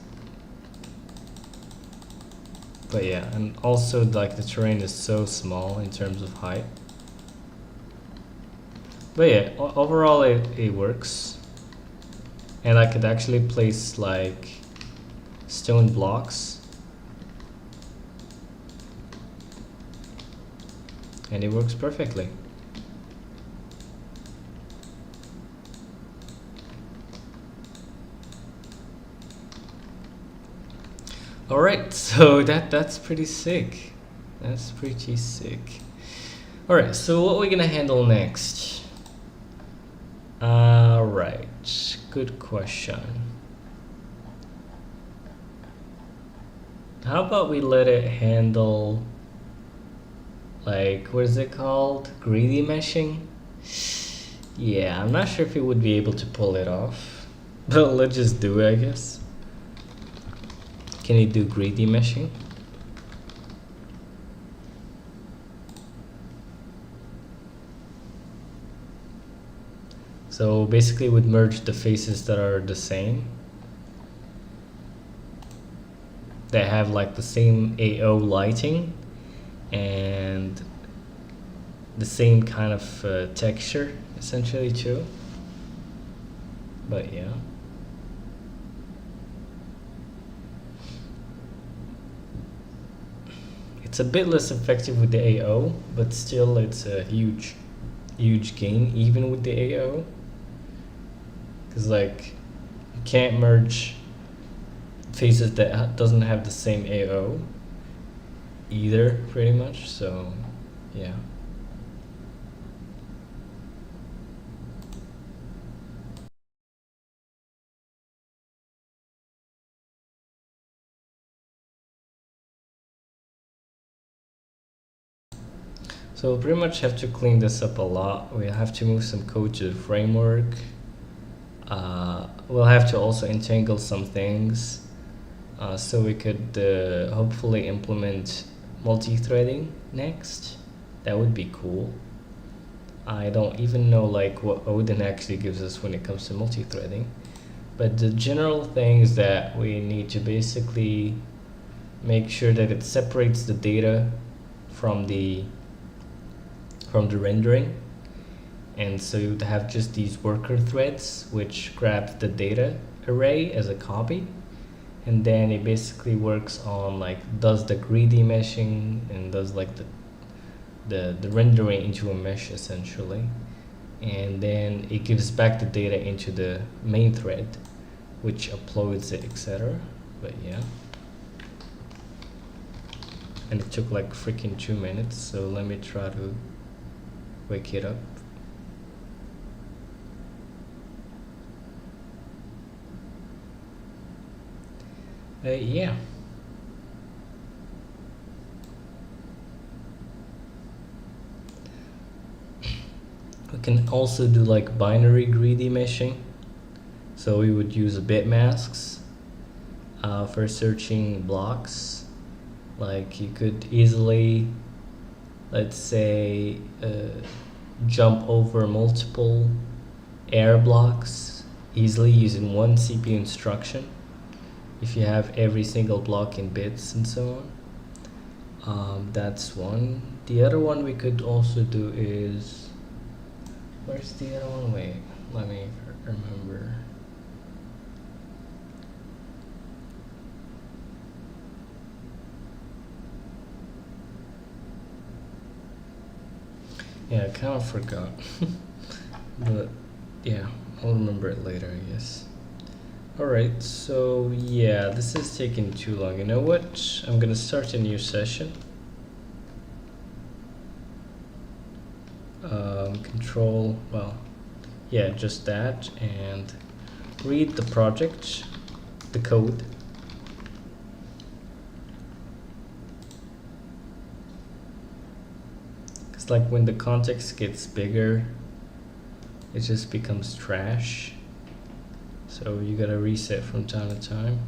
But yeah, and also like the terrain is so small in terms of height. But yeah, overall it works. And I could actually place like stone blocks. And it works perfectly. Alright, so that's pretty sick. That's pretty sick. Alright, so what are we gonna handle next? Alright, good question. How about we let it handle, like, what is it called? Greedy meshing? Yeah, I'm not sure if it would be able to pull it off. But let's just do it, I guess. Can it do greedy meshing? So basically it would merge the faces that are the same. They have like the same AO lighting and the same kind of texture essentially too. But yeah. It's a bit less effective with the AO, but still it's a huge gain even with the AO. Cause like you can't merge faces that doesn't have the same AO either, pretty much. So yeah. So we'll pretty much have to clean this up a lot. We have to move some code to the framework. We'll have to also entangle some things so we could hopefully implement multi-threading next. That would be cool. I don't even know like what Odin actually gives us when it comes to multi-threading, but the general things that we need to basically make sure that it separates the data from the rendering. And so you'd have just these worker threads which grab the data array as a copy, and then it basically works on like does the greedy meshing and does like the rendering into a mesh essentially, and then it gives back the data into the main thread which uploads it, etc. But yeah, and it took like freaking 2 minutes, so let me try to wake it up. Yeah. We can also do like binary greedy meshing. So we would use bit masks for searching blocks. Like you could easily, let's say, jump over multiple air blocks easily using one CPU instruction if you have every single block in bits and so on. That's one. The other one we could also do is, where's the other one? Wait, let me remember. Yeah, I kind of forgot. But yeah, I'll remember it later, I guess. Alright, so yeah, this is taking too long. You know what? I'm gonna start a new session. Control, well, yeah, just that, and read the project, the code. It's like when the context gets bigger, it just becomes trash. So you gotta reset from time to time.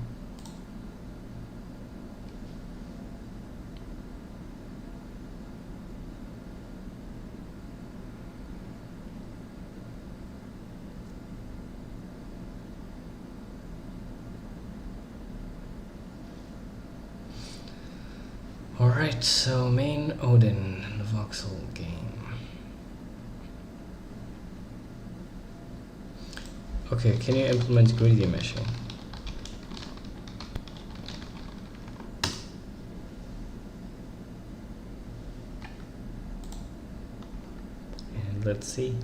Alright, so main Odin in the voxel game. Okay, can you implement greedy meshing? And let's see.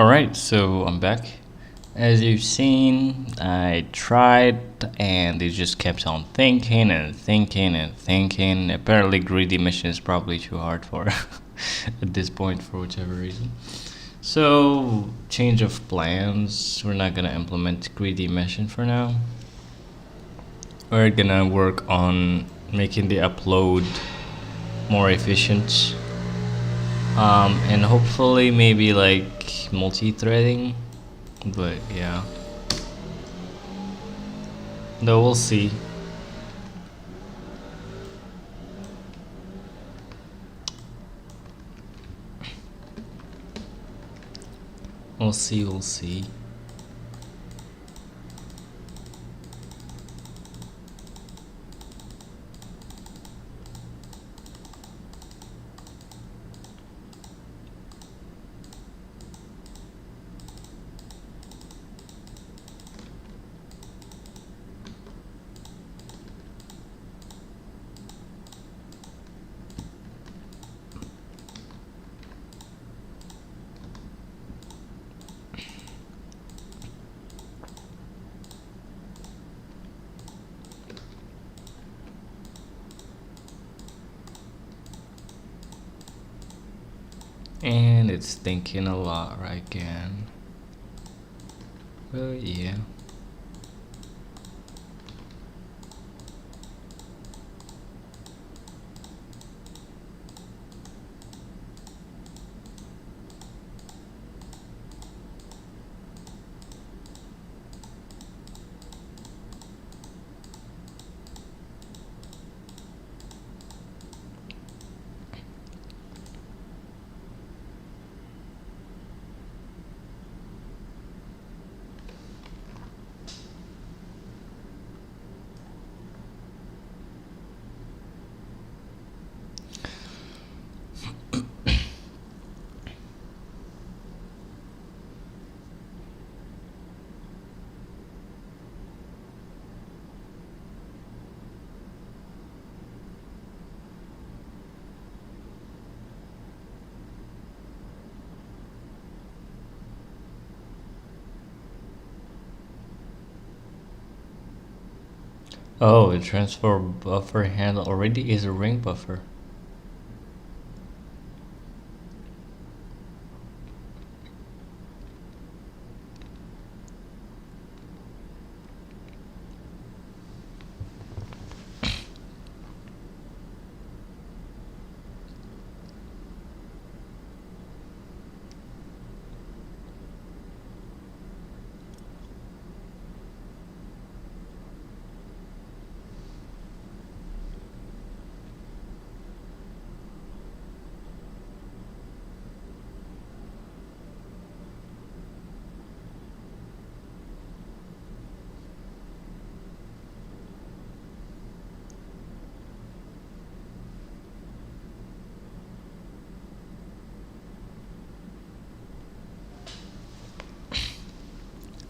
Alright, so I'm back. As you've seen, I tried and it just kept on thinking and thinking and thinking. Apparently greedy mission is probably too hard for at this point for whichever reason. So, change of plans. We're not gonna implement greedy mission for now. We're gonna work on making the upload more efficient. And hopefully maybe like multi-threading, but yeah, though we'll see. We'll see. And it's thinking a lot right again. Well, yeah. Oh, the transfer buffer handle already is a ring buffer.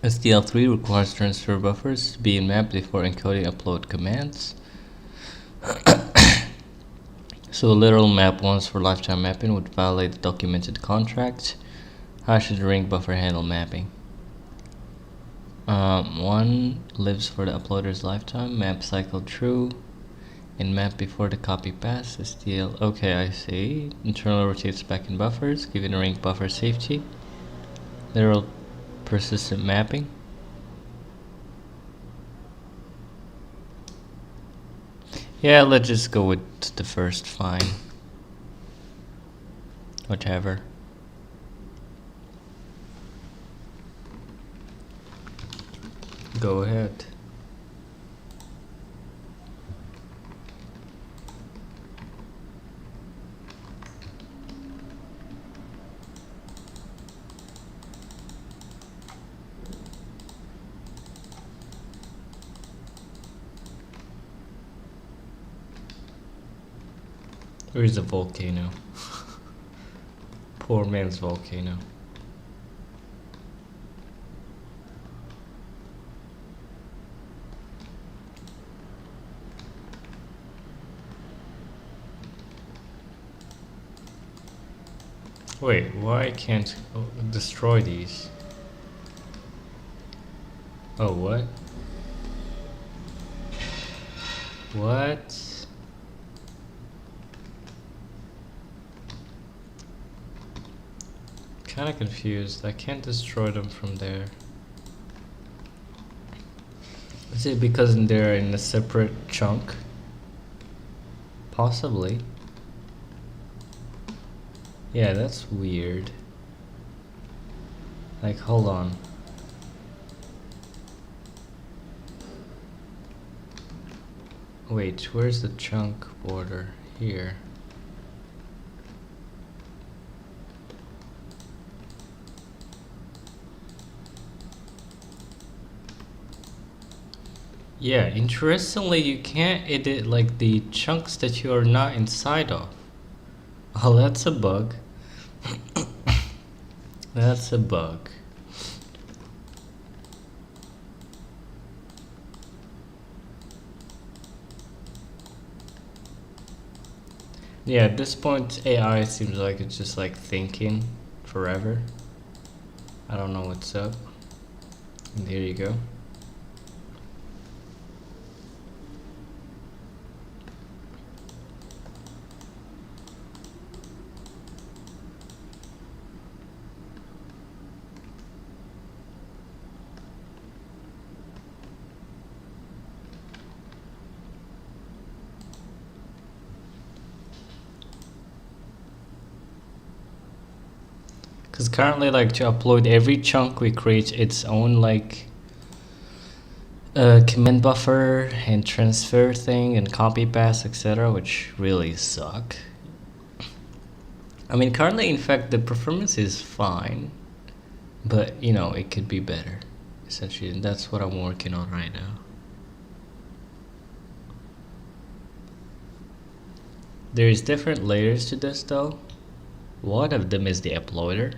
SDL3 requires transfer buffers to be in map before encoding upload commands. So a literal map once for lifetime mapping would violate the documented contract. How should the ring buffer handle mapping? One lives for the uploader's lifetime, map cycle true, and map before the copy pass, SDL. Okay, I see. Internal rotates back in buffers, giving the ring buffer safety. Literal persistent mapping. Yeah, let's just go with the first, fine. Whatever. Go ahead. Where's the volcano? Poor man's volcano. Wait, why can't destroy these? Oh, what? What? Kinda confused. I can't destroy them from there. Is it because they're in a separate chunk? Possibly. Yeah, that's weird. Like, hold on. Wait, where's the chunk border? Here. Yeah, interestingly, you can't edit like the chunks that you are not inside of. Oh, that's a bug. That's a bug. Yeah, at this point, AI seems like it's just like thinking forever. I don't know what's up. And here you go. Because currently, like, to upload every chunk, we create its own like command buffer and transfer thing and copy pass, etc., which really suck. I mean, currently, in fact, the performance is fine, but you know, it could be better, essentially, and that's what I'm working on right now. There's different layers to this though. One of them is the uploader.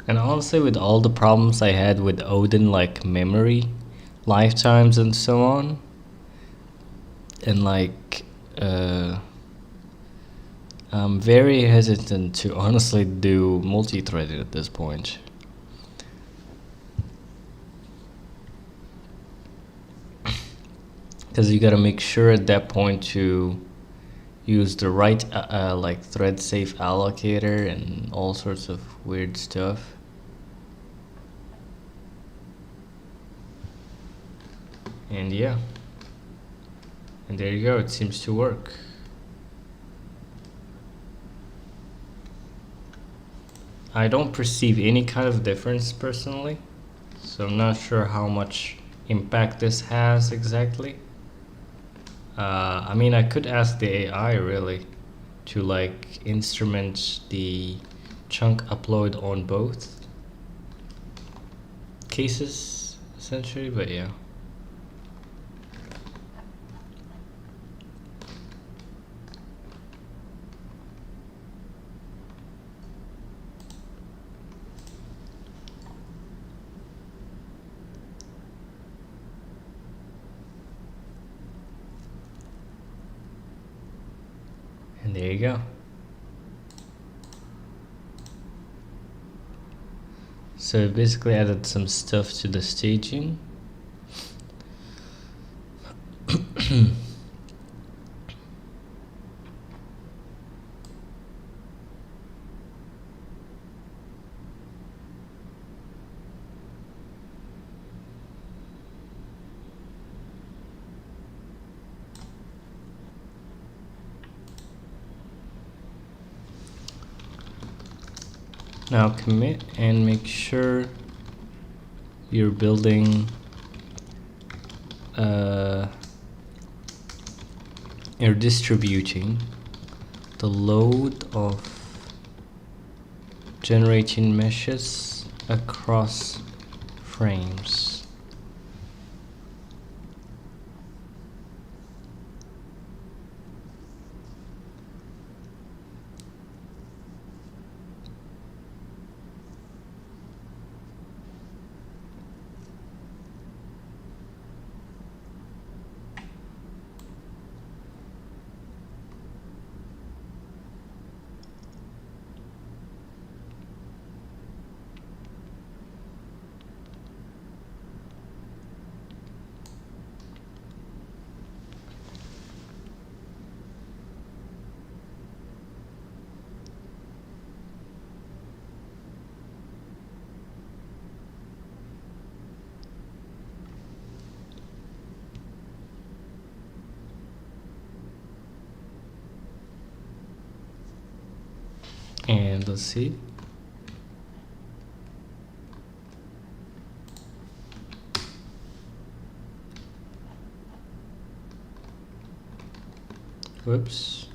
And honestly, with all the problems I had with Odin, like memory, lifetimes, and so on, and like, I'm very hesitant to honestly do multi-threaded at this point. Because you gotta make sure at that point to use the right like thread safe allocator and all sorts of weird stuff. And yeah, and there you go, it seems to work. I don't perceive any kind of difference personally, so I'm not sure how much impact this has exactly. I mean, I could ask the AI really to like instrument the chunk upload on both cases essentially, but yeah. And there you go. So basically added some stuff to the staging. Now commit and make sure you're building you're distributing the load of generating meshes across frames. and let's see. Whoops.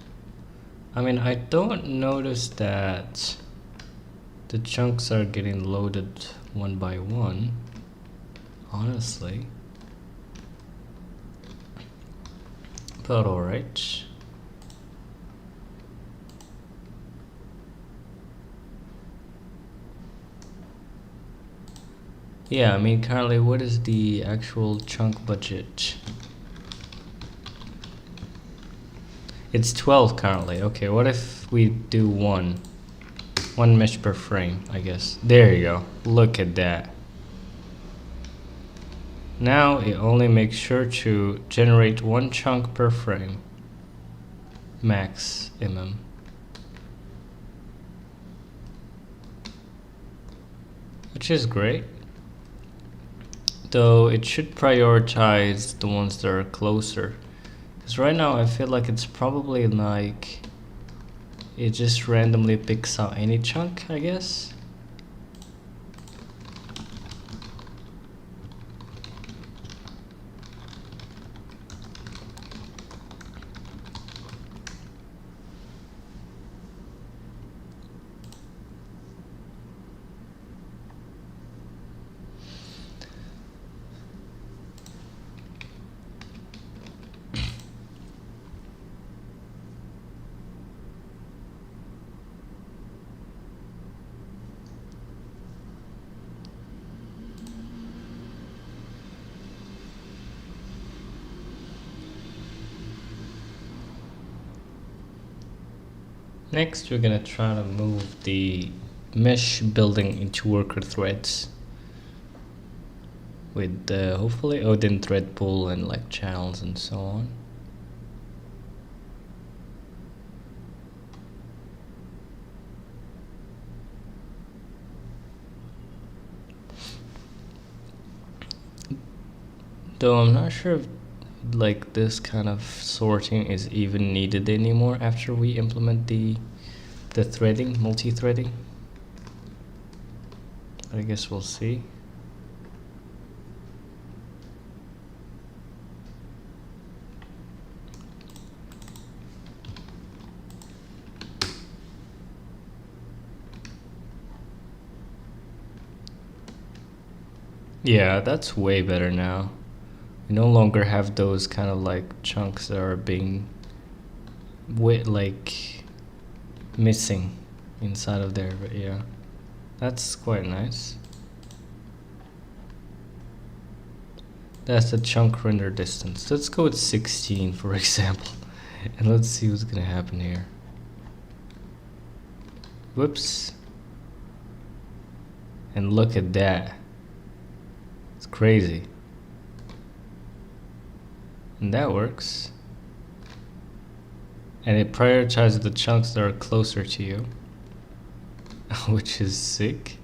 I mean, I don't notice that the chunks are getting loaded one by one, honestly. But alright. Yeah, I mean, currently, what is the actual chunk budget? It's 12 currently. Okay, what if we do one mesh per frame, I guess. There you go. Look at that. Now it only makes sure to generate one chunk per frame. Max mm. Which is great. Though it should prioritize the ones that are closer. Because right now I feel like it's probably like it just randomly picks out any chunk, I guess. Next, we're gonna try to move the mesh building into worker threads with hopefully Odin thread pool and like channels and so on. Though I'm not sure if like this kind of sorting is even needed anymore after we implement the threading, multi-threading. I guess we'll see. Yeah, that's way better now. We no longer have those kind of like chunks that are being like missing inside of there, but yeah, that's quite nice. That's the chunk render distance. Let's go with 16 for example, and let's see what's gonna happen here. Whoops. And look at that. It's crazy. And that works. And it prioritizes the chunks that are closer to you, which is sick.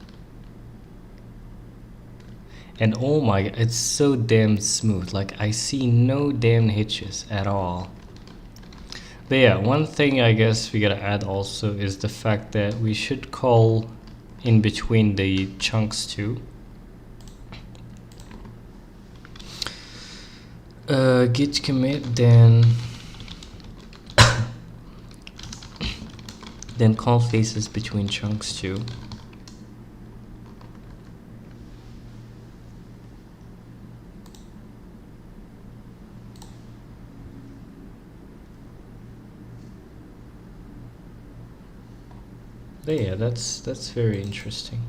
And oh my god, it's so damn smooth. Like, I see no damn hitches at all. But yeah, one thing I guess we gotta add also is the fact that we should call in between the chunks too. Git commit, then call faces between chunks too. But yeah, that's very interesting.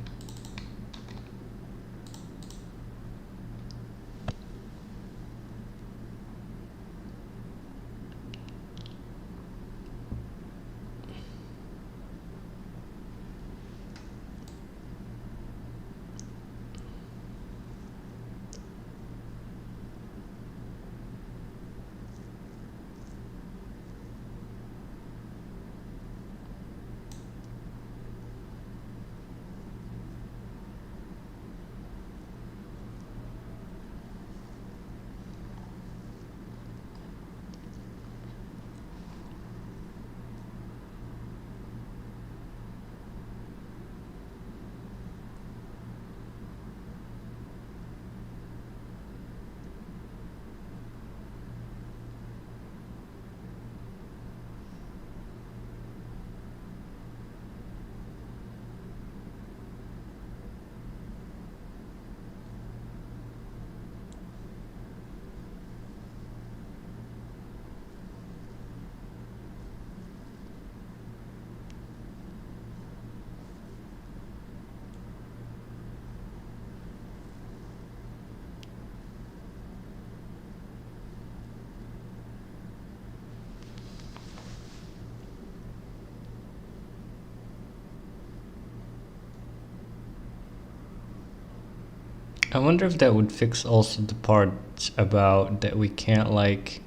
I wonder if that would fix also the part about that we can't like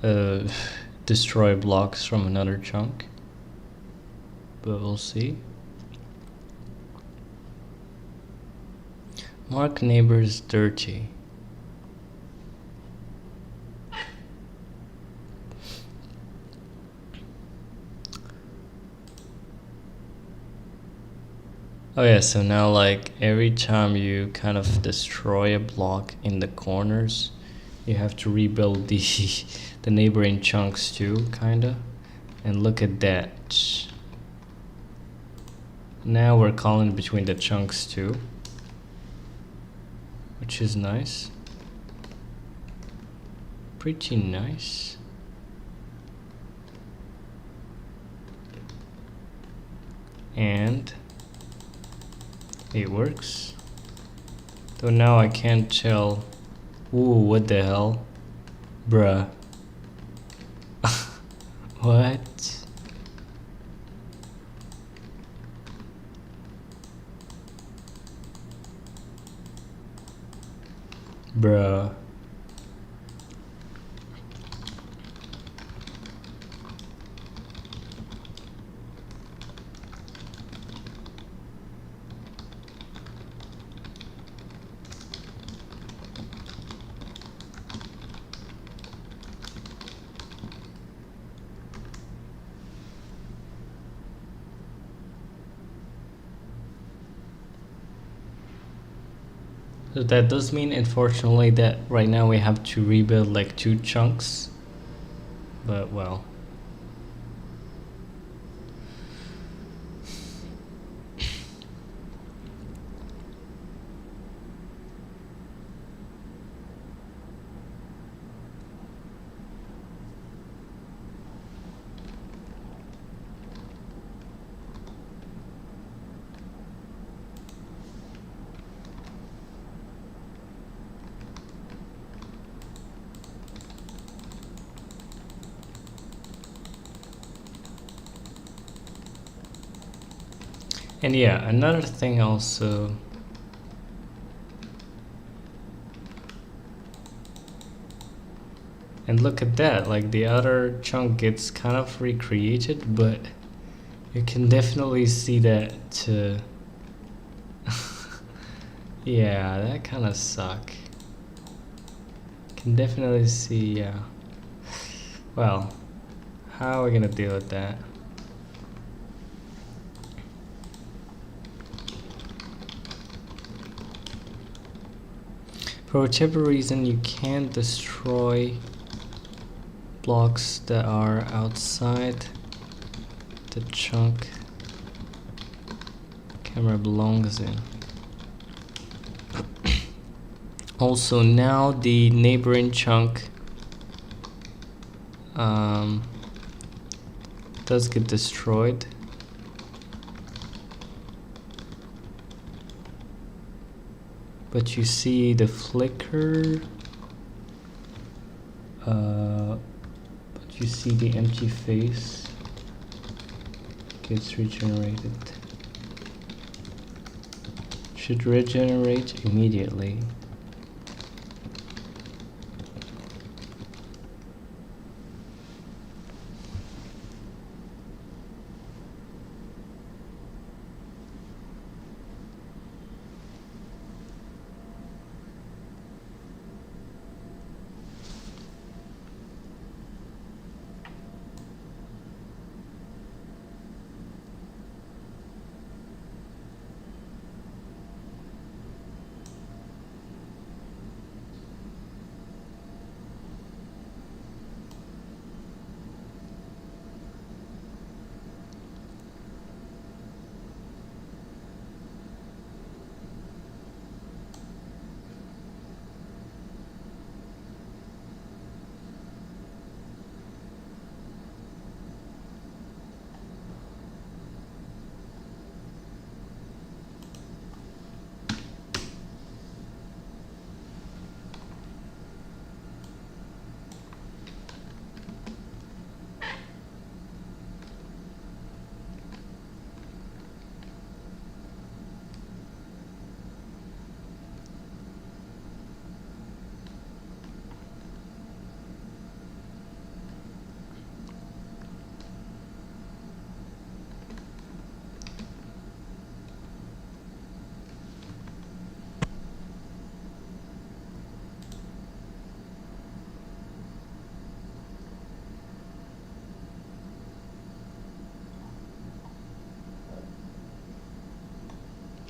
uh, destroy blocks from another chunk, but we'll see. Mark neighbors dirty. Oh yeah, so now like every time you kind of destroy a block in the corners, you have to rebuild the the neighboring chunks too, kinda. And look at that. Now we're calling between the chunks too, which is nice. Pretty nice. And it works. Though now I can't tell. Ooh, what the hell? Bruh. What? Bruh. So that does mean, unfortunately, that right now we have to rebuild like 2 chunks. But well. And yeah, another thing also. And look at that, like the other chunk gets kind of recreated, but you can definitely see that yeah, that kind of suck. Can definitely see, yeah. Well, how are we gonna deal with that? For whichever reason, you can't destroy blocks that are outside the chunk camera belongs in. Also, now the neighboring chunk does get destroyed. But you see the flicker, but you see the empty face gets regenerated. Should regenerate immediately.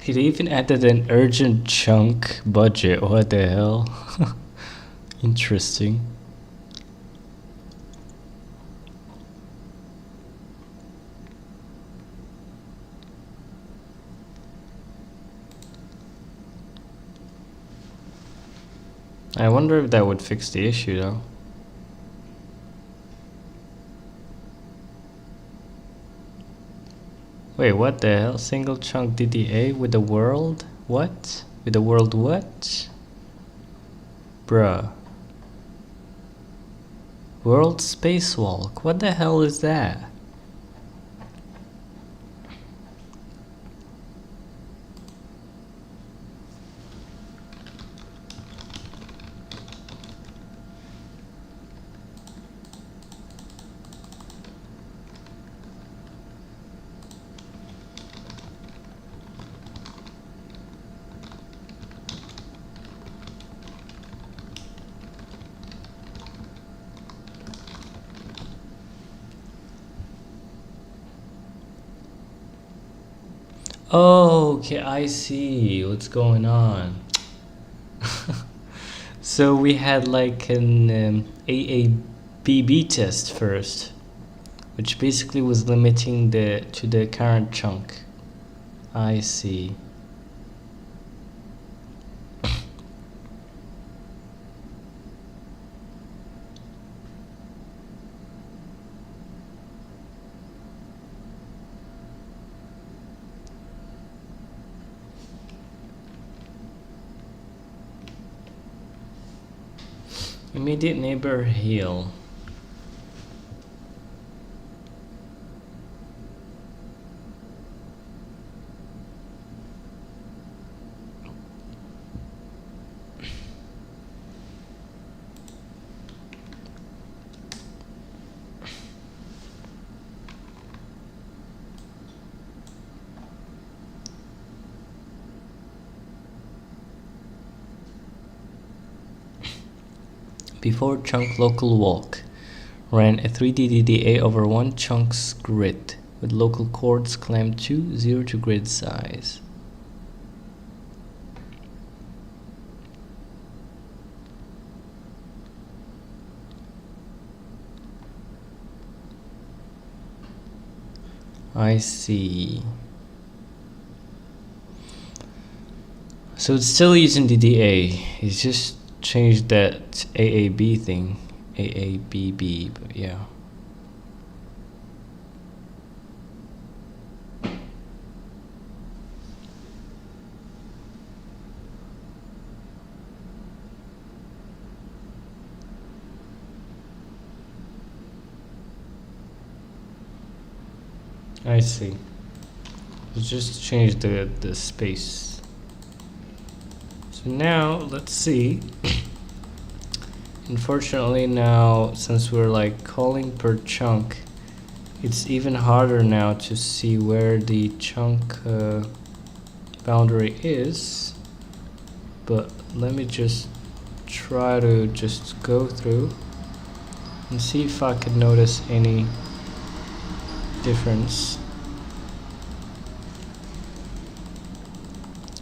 It even added an urgent chunk budget. What the hell? Interesting. I wonder if that would fix the issue though. Wait, what the hell? Single chunk DDA with the world? What? With the world what? Bruh. World spacewalk? What the hell is that? Oh, okay, I see what's going on. So we had like an AABB test first, which basically was limiting to the current chunk. I see. Immediate neighbor heal. Before chunk local walk, ran a 3D DDA over one chunk's grid with local chords clamped to 0 to grid size. I see. So it's still using DDA. It's just changed that AAB thing. AABB, but yeah. I see. Let's just change the space. So now let's see. Unfortunately now, since we're like calling per chunk, it's even harder now to see where the chunk boundary is. But let me just try to just go through and see if I could notice any difference.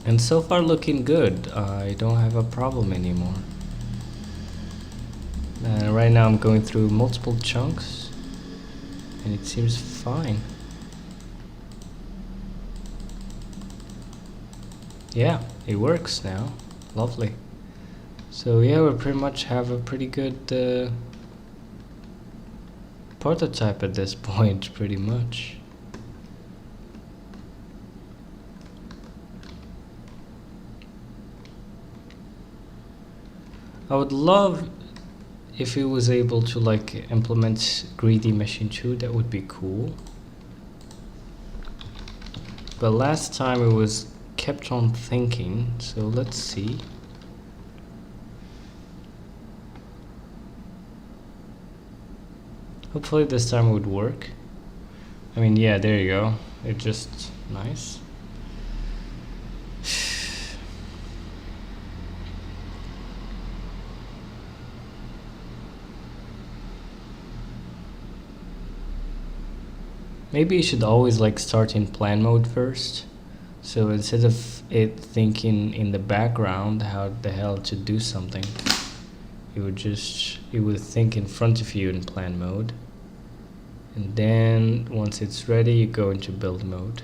And so far looking good. I don't have a problem anymore. And right now I'm going through multiple chunks and it seems fine. Yeah, it works now. Lovely. So yeah, we pretty much have a pretty good prototype at this point, pretty much. I would love if it was able to like implement greedy machine 2, that would be cool. But last time it was kept on thinking, so let's see. Hopefully this time it would work. I mean, yeah, there you go. It's just nice. Maybe you should always like start in plan mode first, So instead of it thinking in the background how the hell to do something, it would think in front of you in plan mode. And then once it's ready, you go into build mode.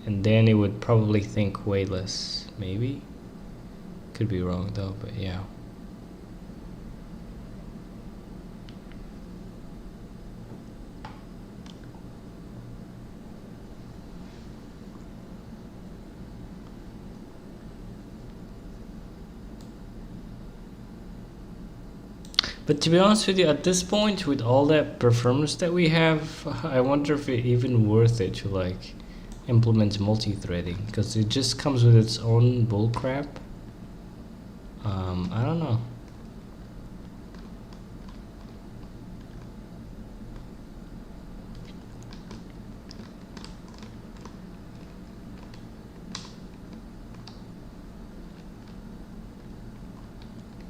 And then it would probably think way less, maybe. Could be wrong though, but yeah. But to be honest with you, at this point, with all that performance that we have, I wonder if it's even worth it to like implement multi-threading, because it just comes with its own bullcrap. I don't know.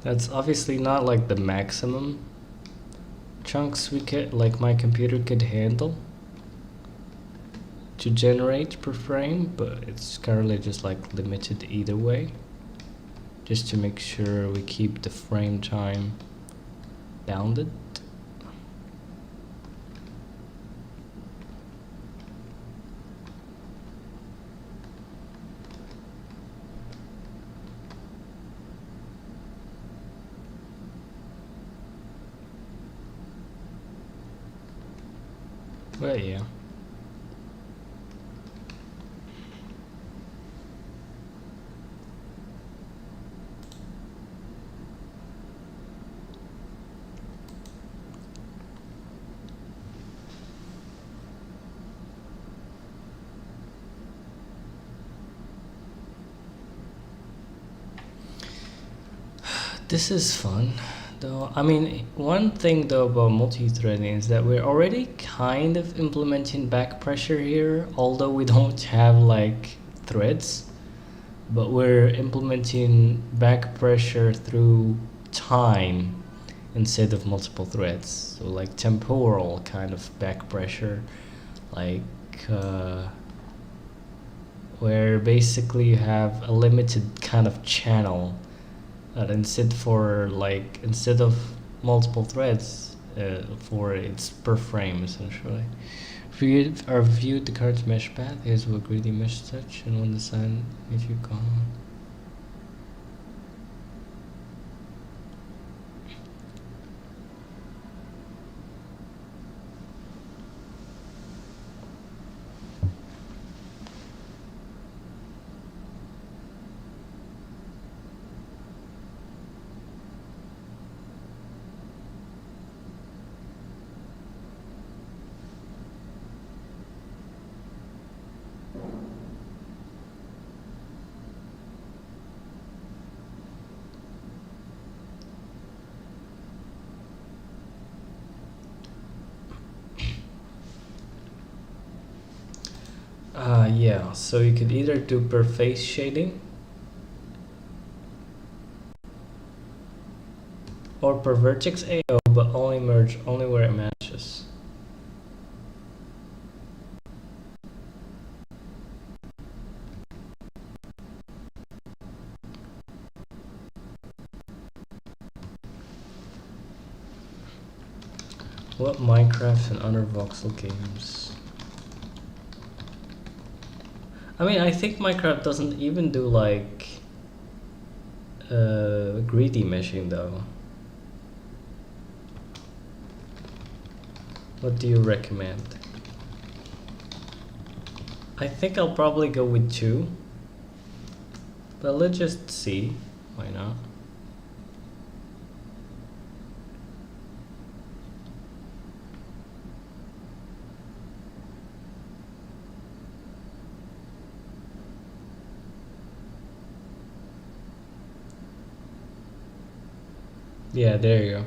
That's obviously not like the maximum chunks we could, like my computer could handle to generate per frame, but it's currently just like limited either way, just to make sure we keep the frame time bounded. But yeah. This is fun, though. I mean, one thing though about multi-threading is that we're already kind of implementing back pressure here, although we don't have like threads, but we're implementing back pressure through time instead of multiple threads. So like temporal kind of back pressure, like where basically you have a limited kind of channel. Instead of multiple threads, for it's per frame essentially. Viewed the current mesh path. Here's what greedy mesh touch and one design if you go. Yeah, so you could either do per face shading or per vertex AO, but only merge only where it matches. What Minecraft and other voxel games? I mean, I think Minecraft doesn't even do like greedy meshing though. What do you recommend? I think I'll probably go with 2, but let's just see. Why not? Yeah, there you go.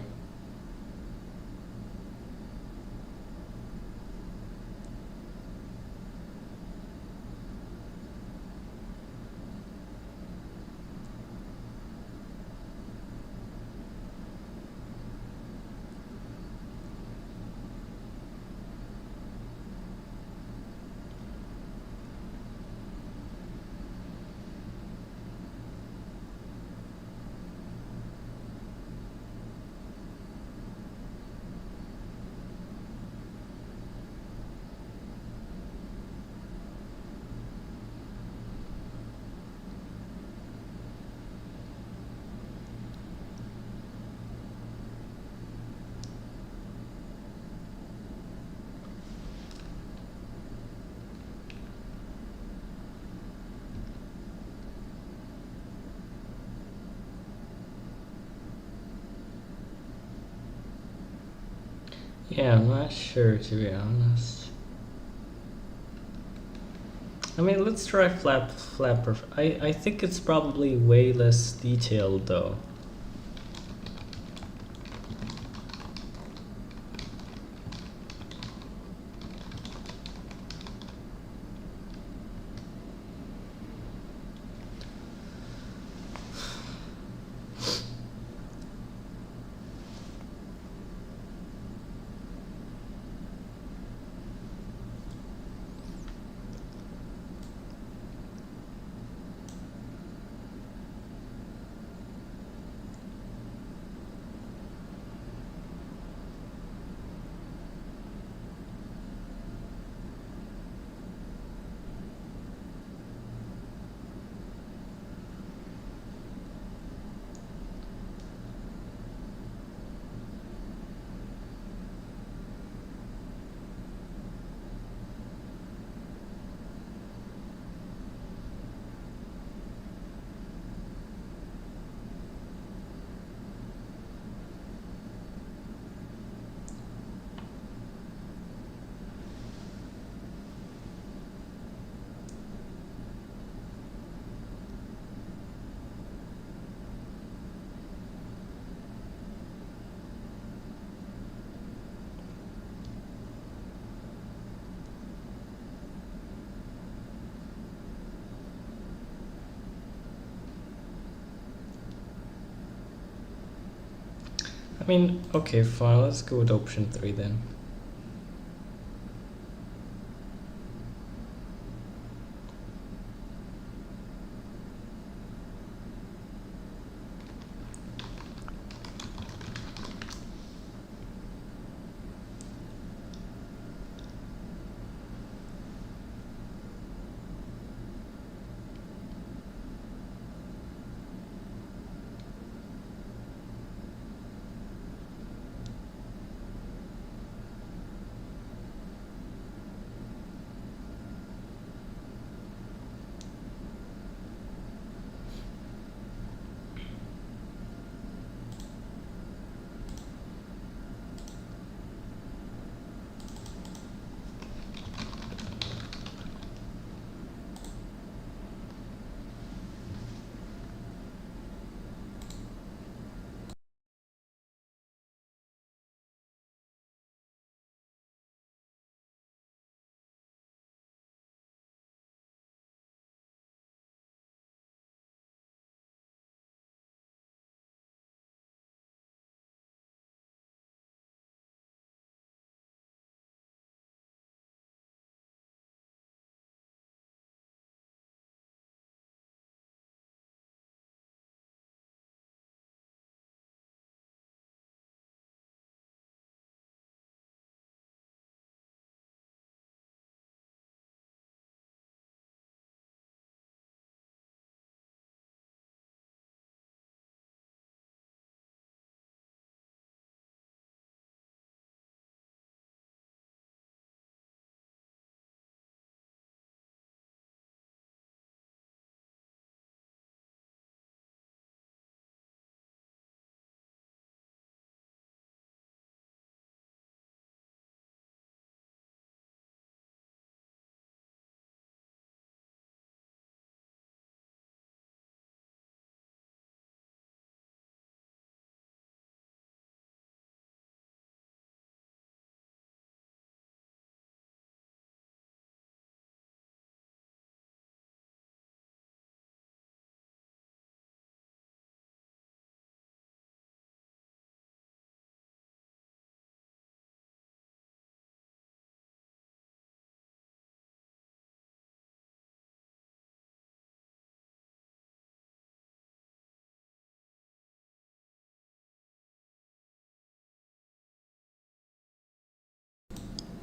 Yeah, I'm not sure to be honest. I mean, let's try flapper. I think it's probably way less detailed though. I mean, okay, fine. Let's go with option 3 then.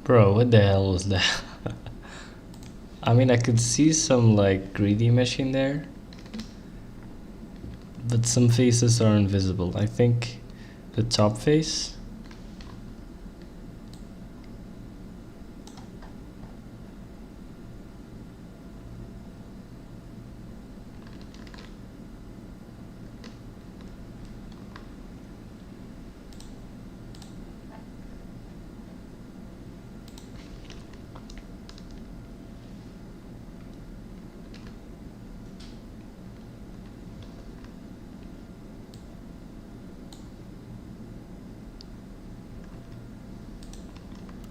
Bro, what the hell was that? I mean, I could see some like greedy machine there, but some faces are invisible. I think the top face.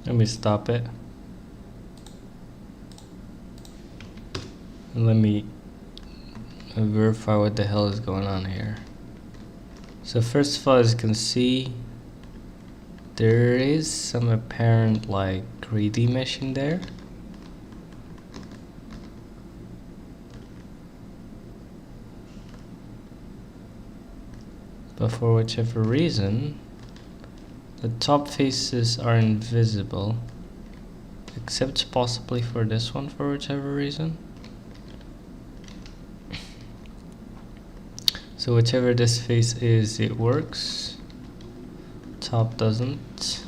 Let me stop it. And let me verify what the hell is going on here. So first of all, as you can see, there is some apparent like 3D mesh in there. But for whichever reason, the top faces are invisible, except possibly for this one for whichever reason. So whichever this face is, it works. Top doesn't.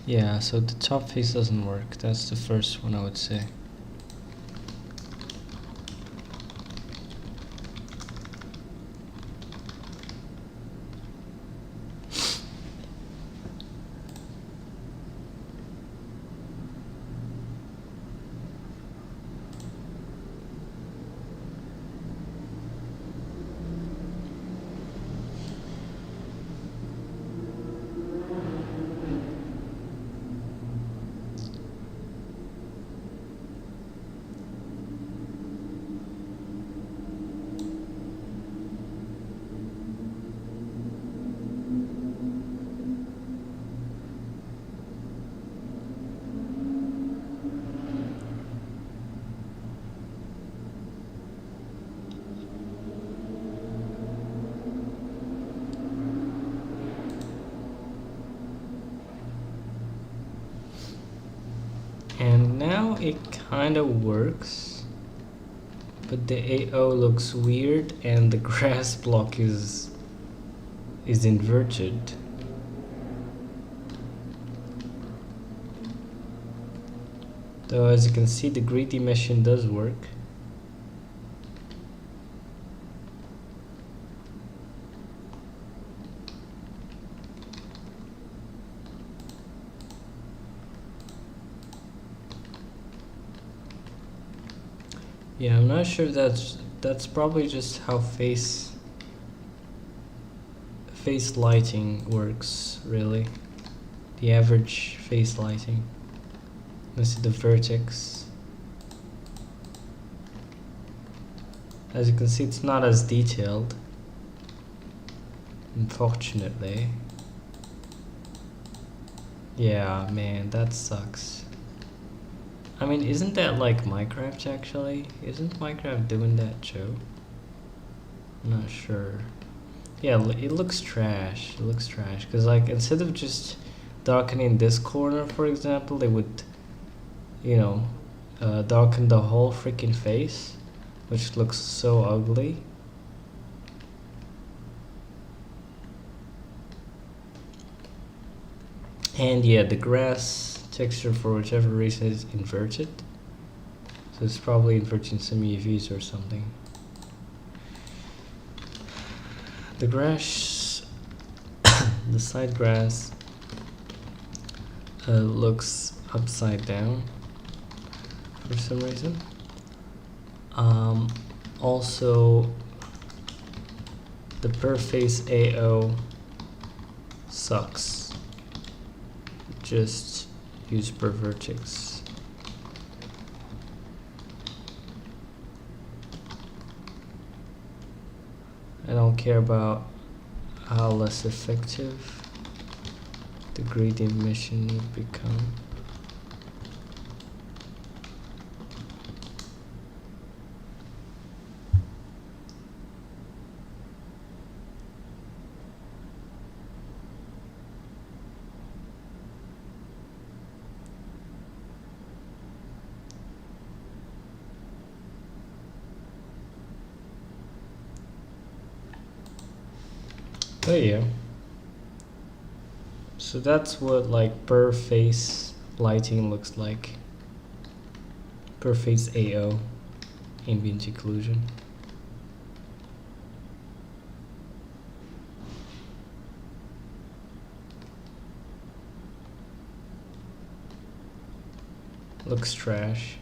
Yeah, so the top face doesn't work. That's the first one I would say. And now it kind of works, but the AO looks weird and the grass block is inverted. Though as you can see, the greedy machine does work. Yeah, I'm not sure that's probably just how face lighting works, really. The average face lighting. Let's see the vertex. As you can see, it's not as detailed, unfortunately. Yeah, man, that sucks. I mean, isn't that like Minecraft actually? Isn't Minecraft doing that too? I'm not sure. Yeah, it looks trash. It looks trash. Because like, instead of just darkening this corner, for example, they would, you know, darken the whole freaking face, which looks so ugly. And yeah, the grass texture for whichever reason is inverted, so it's probably inverting some UVs or something. The grass, the side grass looks upside down for some reason. Also, the per face AO sucks. Just use per vertex. I don't care about how less effective the gradient mission would become. Oh yeah. So that's what like per face lighting looks like. Per face AO, ambient occlusion. Looks trash.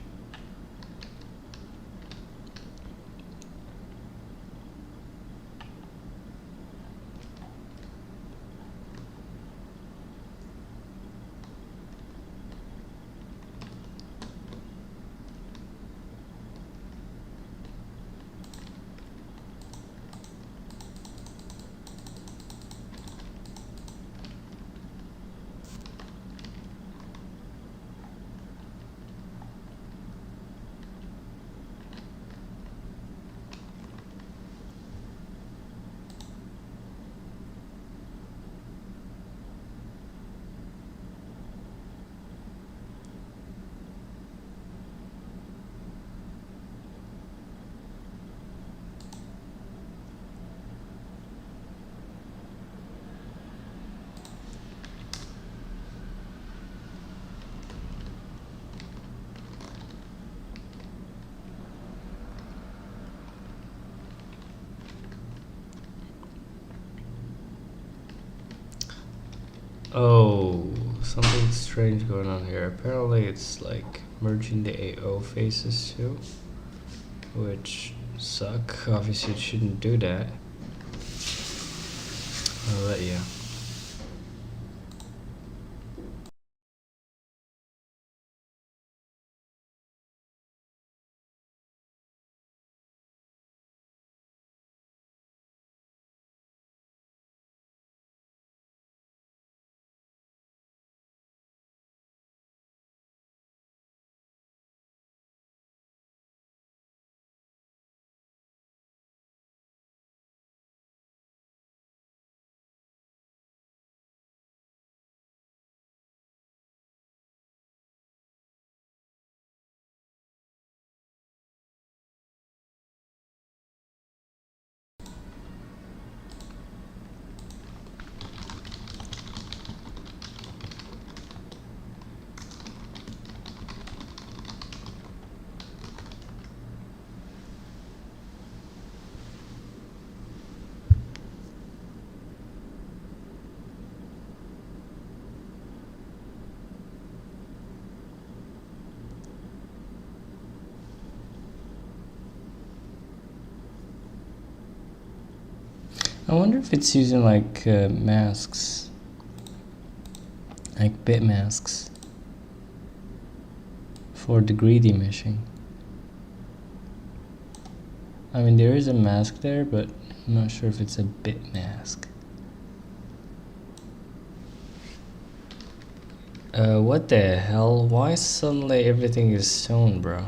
Oh, something strange going on here. Apparently it's like merging the AO faces too, which suck. Obviously it shouldn't do that. But yeah. I wonder if it's using like masks, like bit masks for the greedy meshing. I mean, there is a mask there, but I'm not sure if it's a bit mask. What the hell? Why suddenly everything is stone, bro?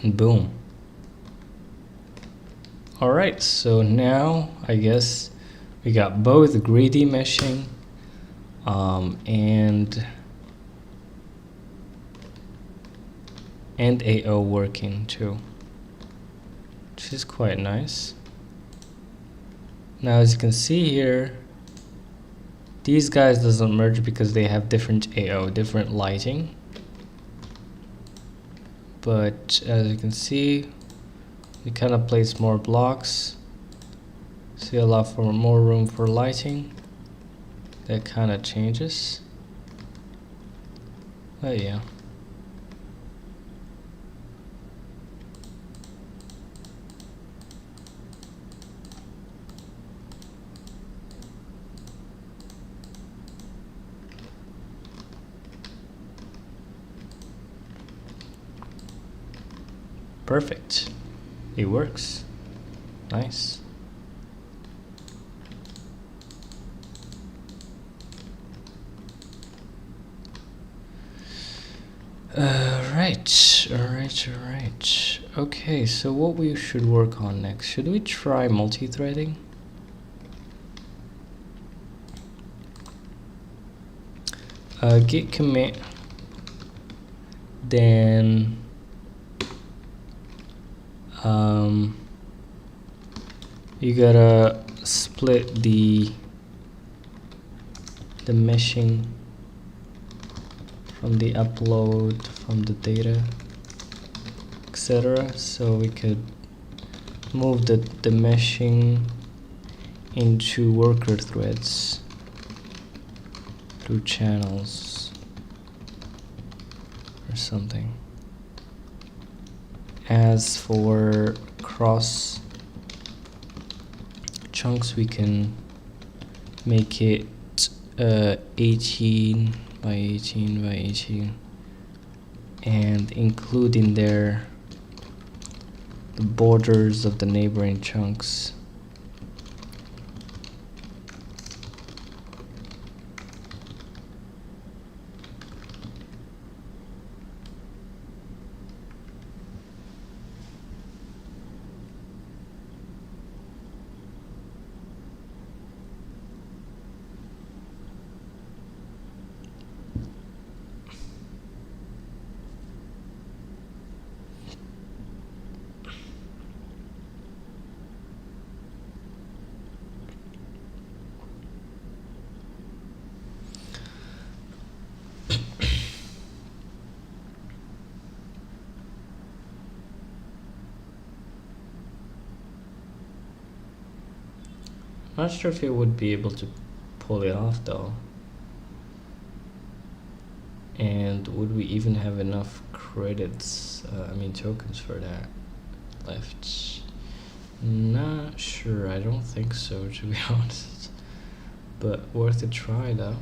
And boom. Alright, so now I guess we got both greedy meshing and AO working too, which is quite nice. Now as you can see here, these guys doesn't merge because they have different AO, different lighting. But as you can see, we kind of place more blocks, so you allow for more room for lighting. That kind of changes. But yeah. Perfect. It works. Nice. Alright. Okay, so what we should work on next? Should we try multi-threading? Git commit, then you gotta split the meshing from the upload, from the data, etc. So we could move the meshing into worker threads through channels or something. As for cross chunks, we can make it 18 by 18 by 18 and include in there the borders of the neighboring chunks. Not sure if it would be able to pull it off though. And would we even have enough credits, tokens for that left? Not sure, I don't think so, to be honest. But worth a try though.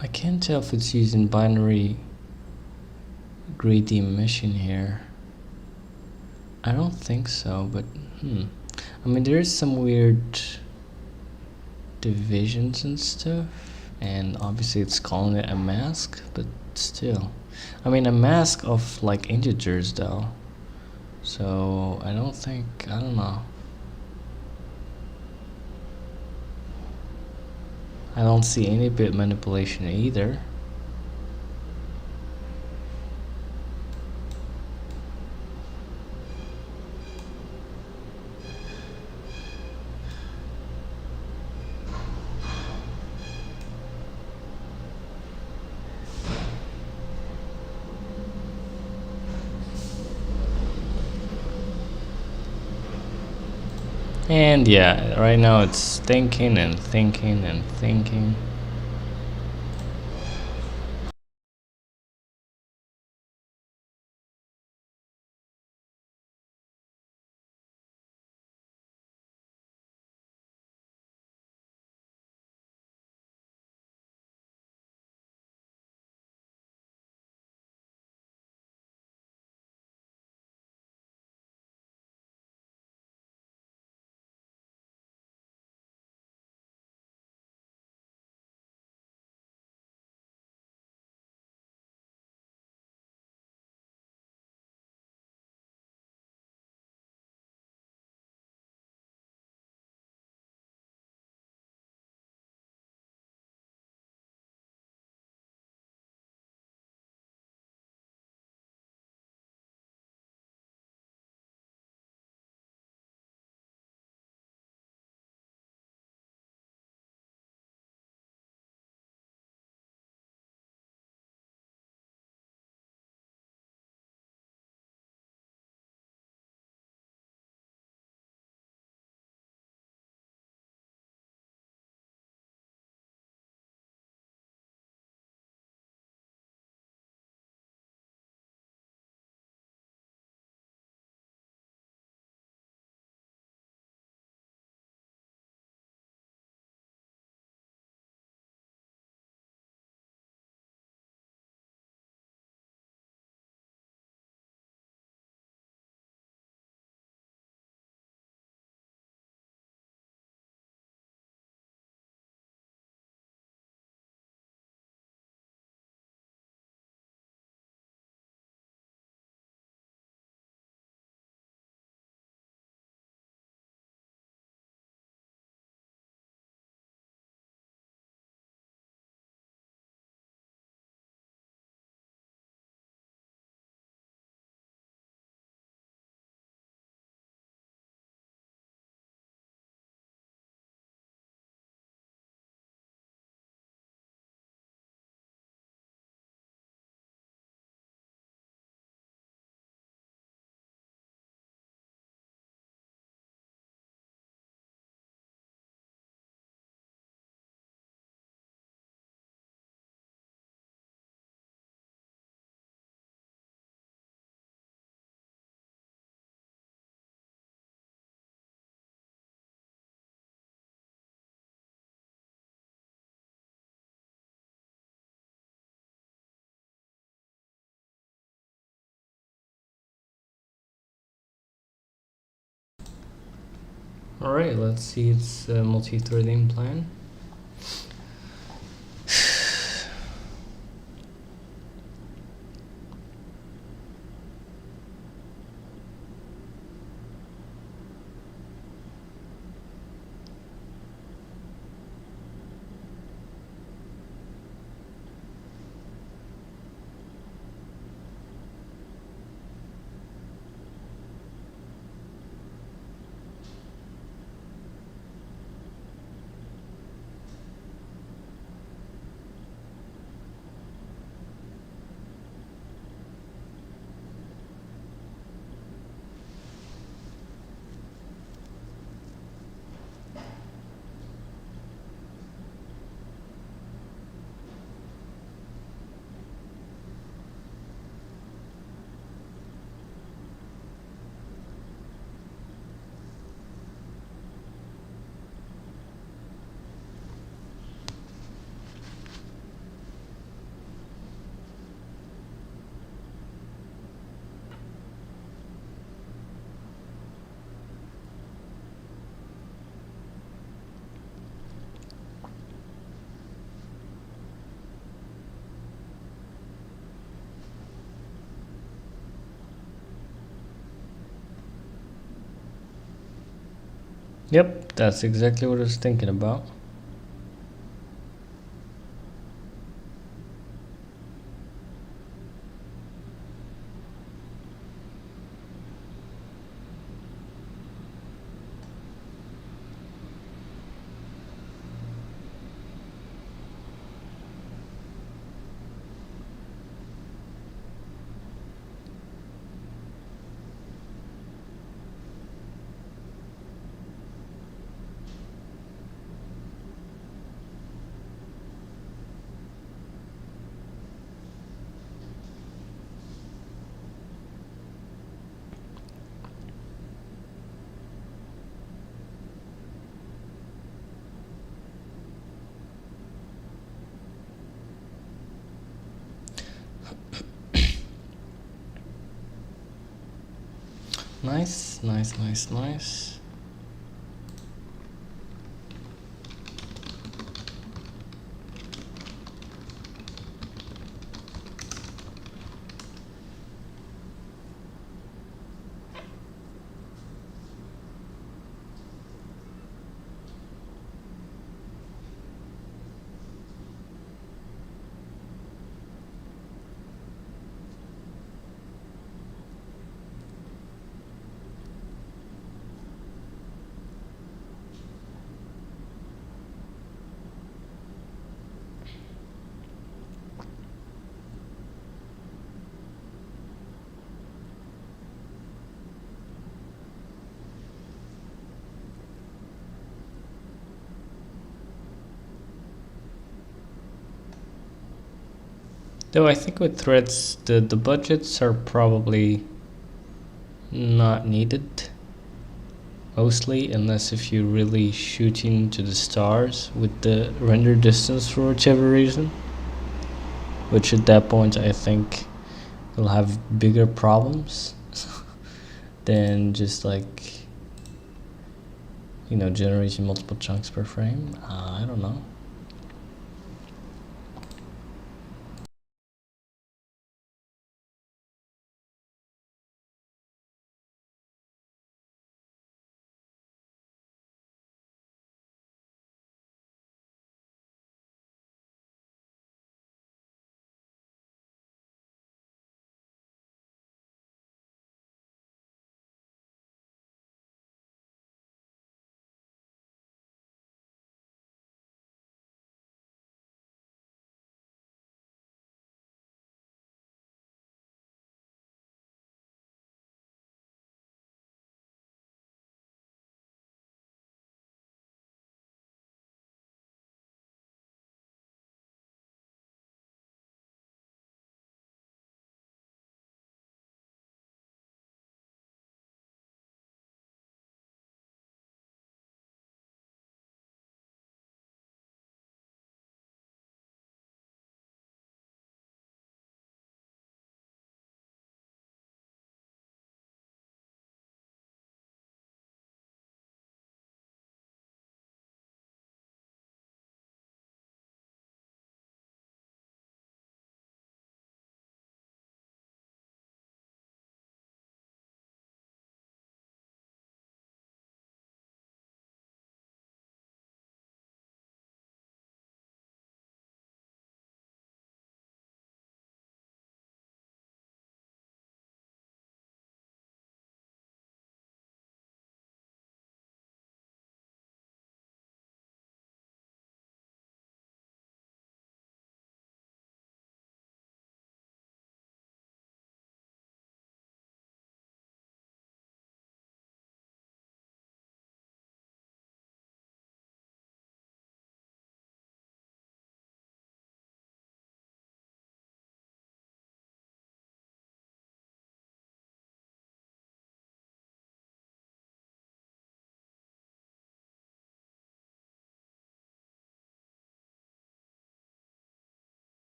I can't tell if it's using binary greedy emission here. I don't think so, but there is some weird divisions and stuff, and obviously it's calling it a mask, but still. A mask of like integers though. So I don't know. I don't see any bit manipulation either. And yeah, right now it's thinking and thinking and thinking. Alright, let's see its multi-threading plan. Yep, that's exactly what I was thinking about. Nice, nice, nice, nice. Though I think with threads, the budgets are probably not needed. Mostly, unless if you're really shooting to the stars with the render distance for whichever reason. Which at that point I think you'll have bigger problems than just like, generating multiple chunks per frame. I don't know.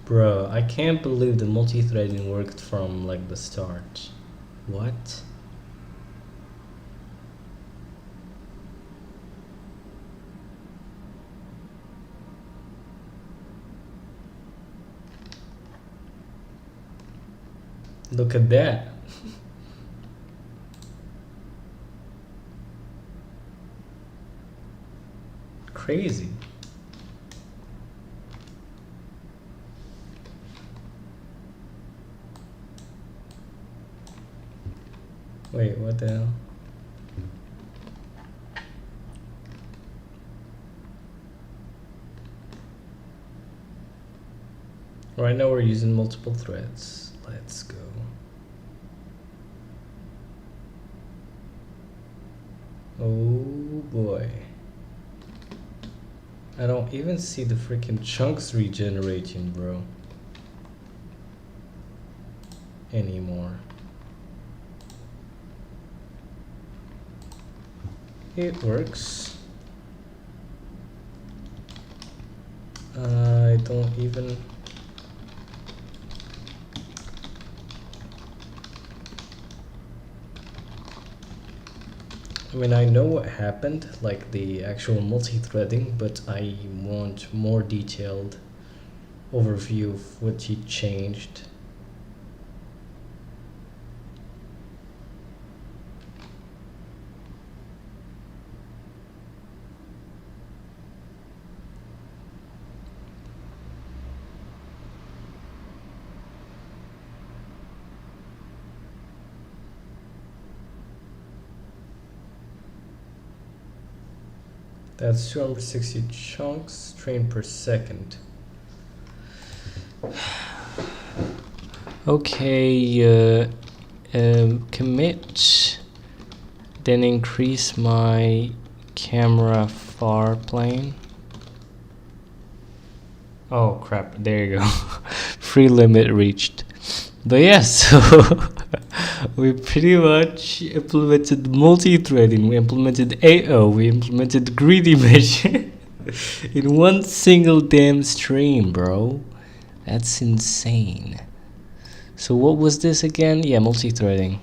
Bro, I can't believe the multi-threading worked from like the start. What? Look at that. Crazy. Wait, what the hell? Right now we're using multiple threads. Let's go. Oh boy. I don't even see the freaking chunks regenerating, bro. Anymore. It works. I don't even... I mean, I know what happened, like the actual multi-threading, but I want more detailed overview of what he changed. That's 260 chunks trained per second. Okay, commit, then increase my camera far plane. Oh crap, there you go. Free limit reached. But yeah, so we pretty much implemented multi-threading, we implemented AO, we implemented greedy measure in one single damn stream, bro. That's insane. So what was this again? Yeah, multi-threading.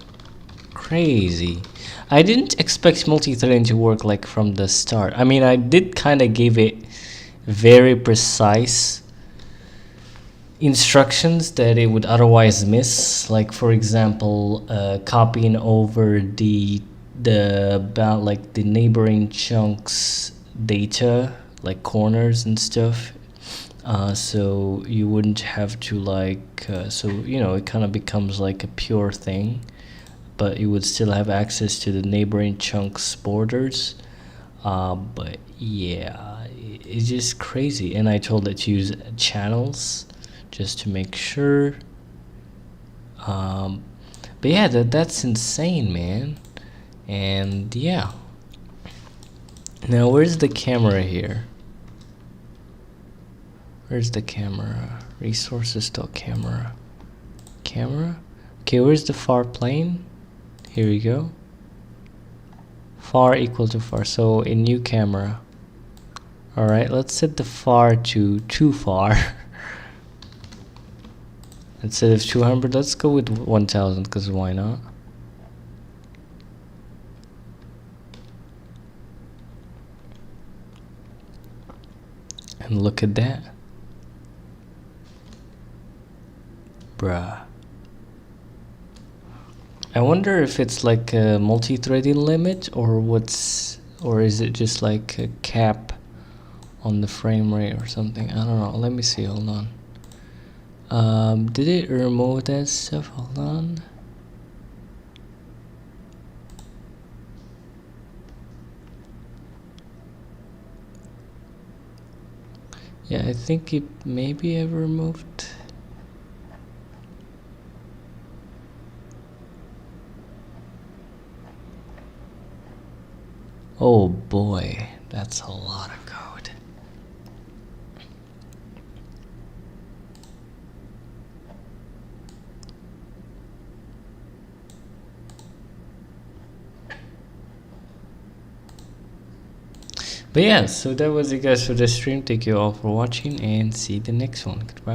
Crazy. I didn't expect multi-threading to work like from the start. I mean, I did kind of give it very precise instructions that it would otherwise miss, like for example copying over the like the neighboring chunks data, like corners and stuff, so you wouldn't have to like so you know, it kind of becomes like a pure thing, but you would still have access to the neighboring chunks borders. But yeah, it's just crazy. And I told it to use channels just to make sure. But yeah, that's insane, man. And yeah, now where's the camera here? Where's the camera? Resources to camera. Okay, where's the far plane? Here we go. Far equal to far, so a new camera. All right, let's set the far to too far. Instead of 200, let's go with 1000, because why not? And look at that. Bruh. I wonder if it's like a multi-threading limit or or is it just like a cap on the frame rate or something? I don't know. Let me see, hold on. Did it remove that stuff? Hold on. Yeah, I think it maybe have removed. Oh boy, that's a lot of code. But yeah, so that was it guys for the stream. Thank you all for watching and see you the next one. Goodbye.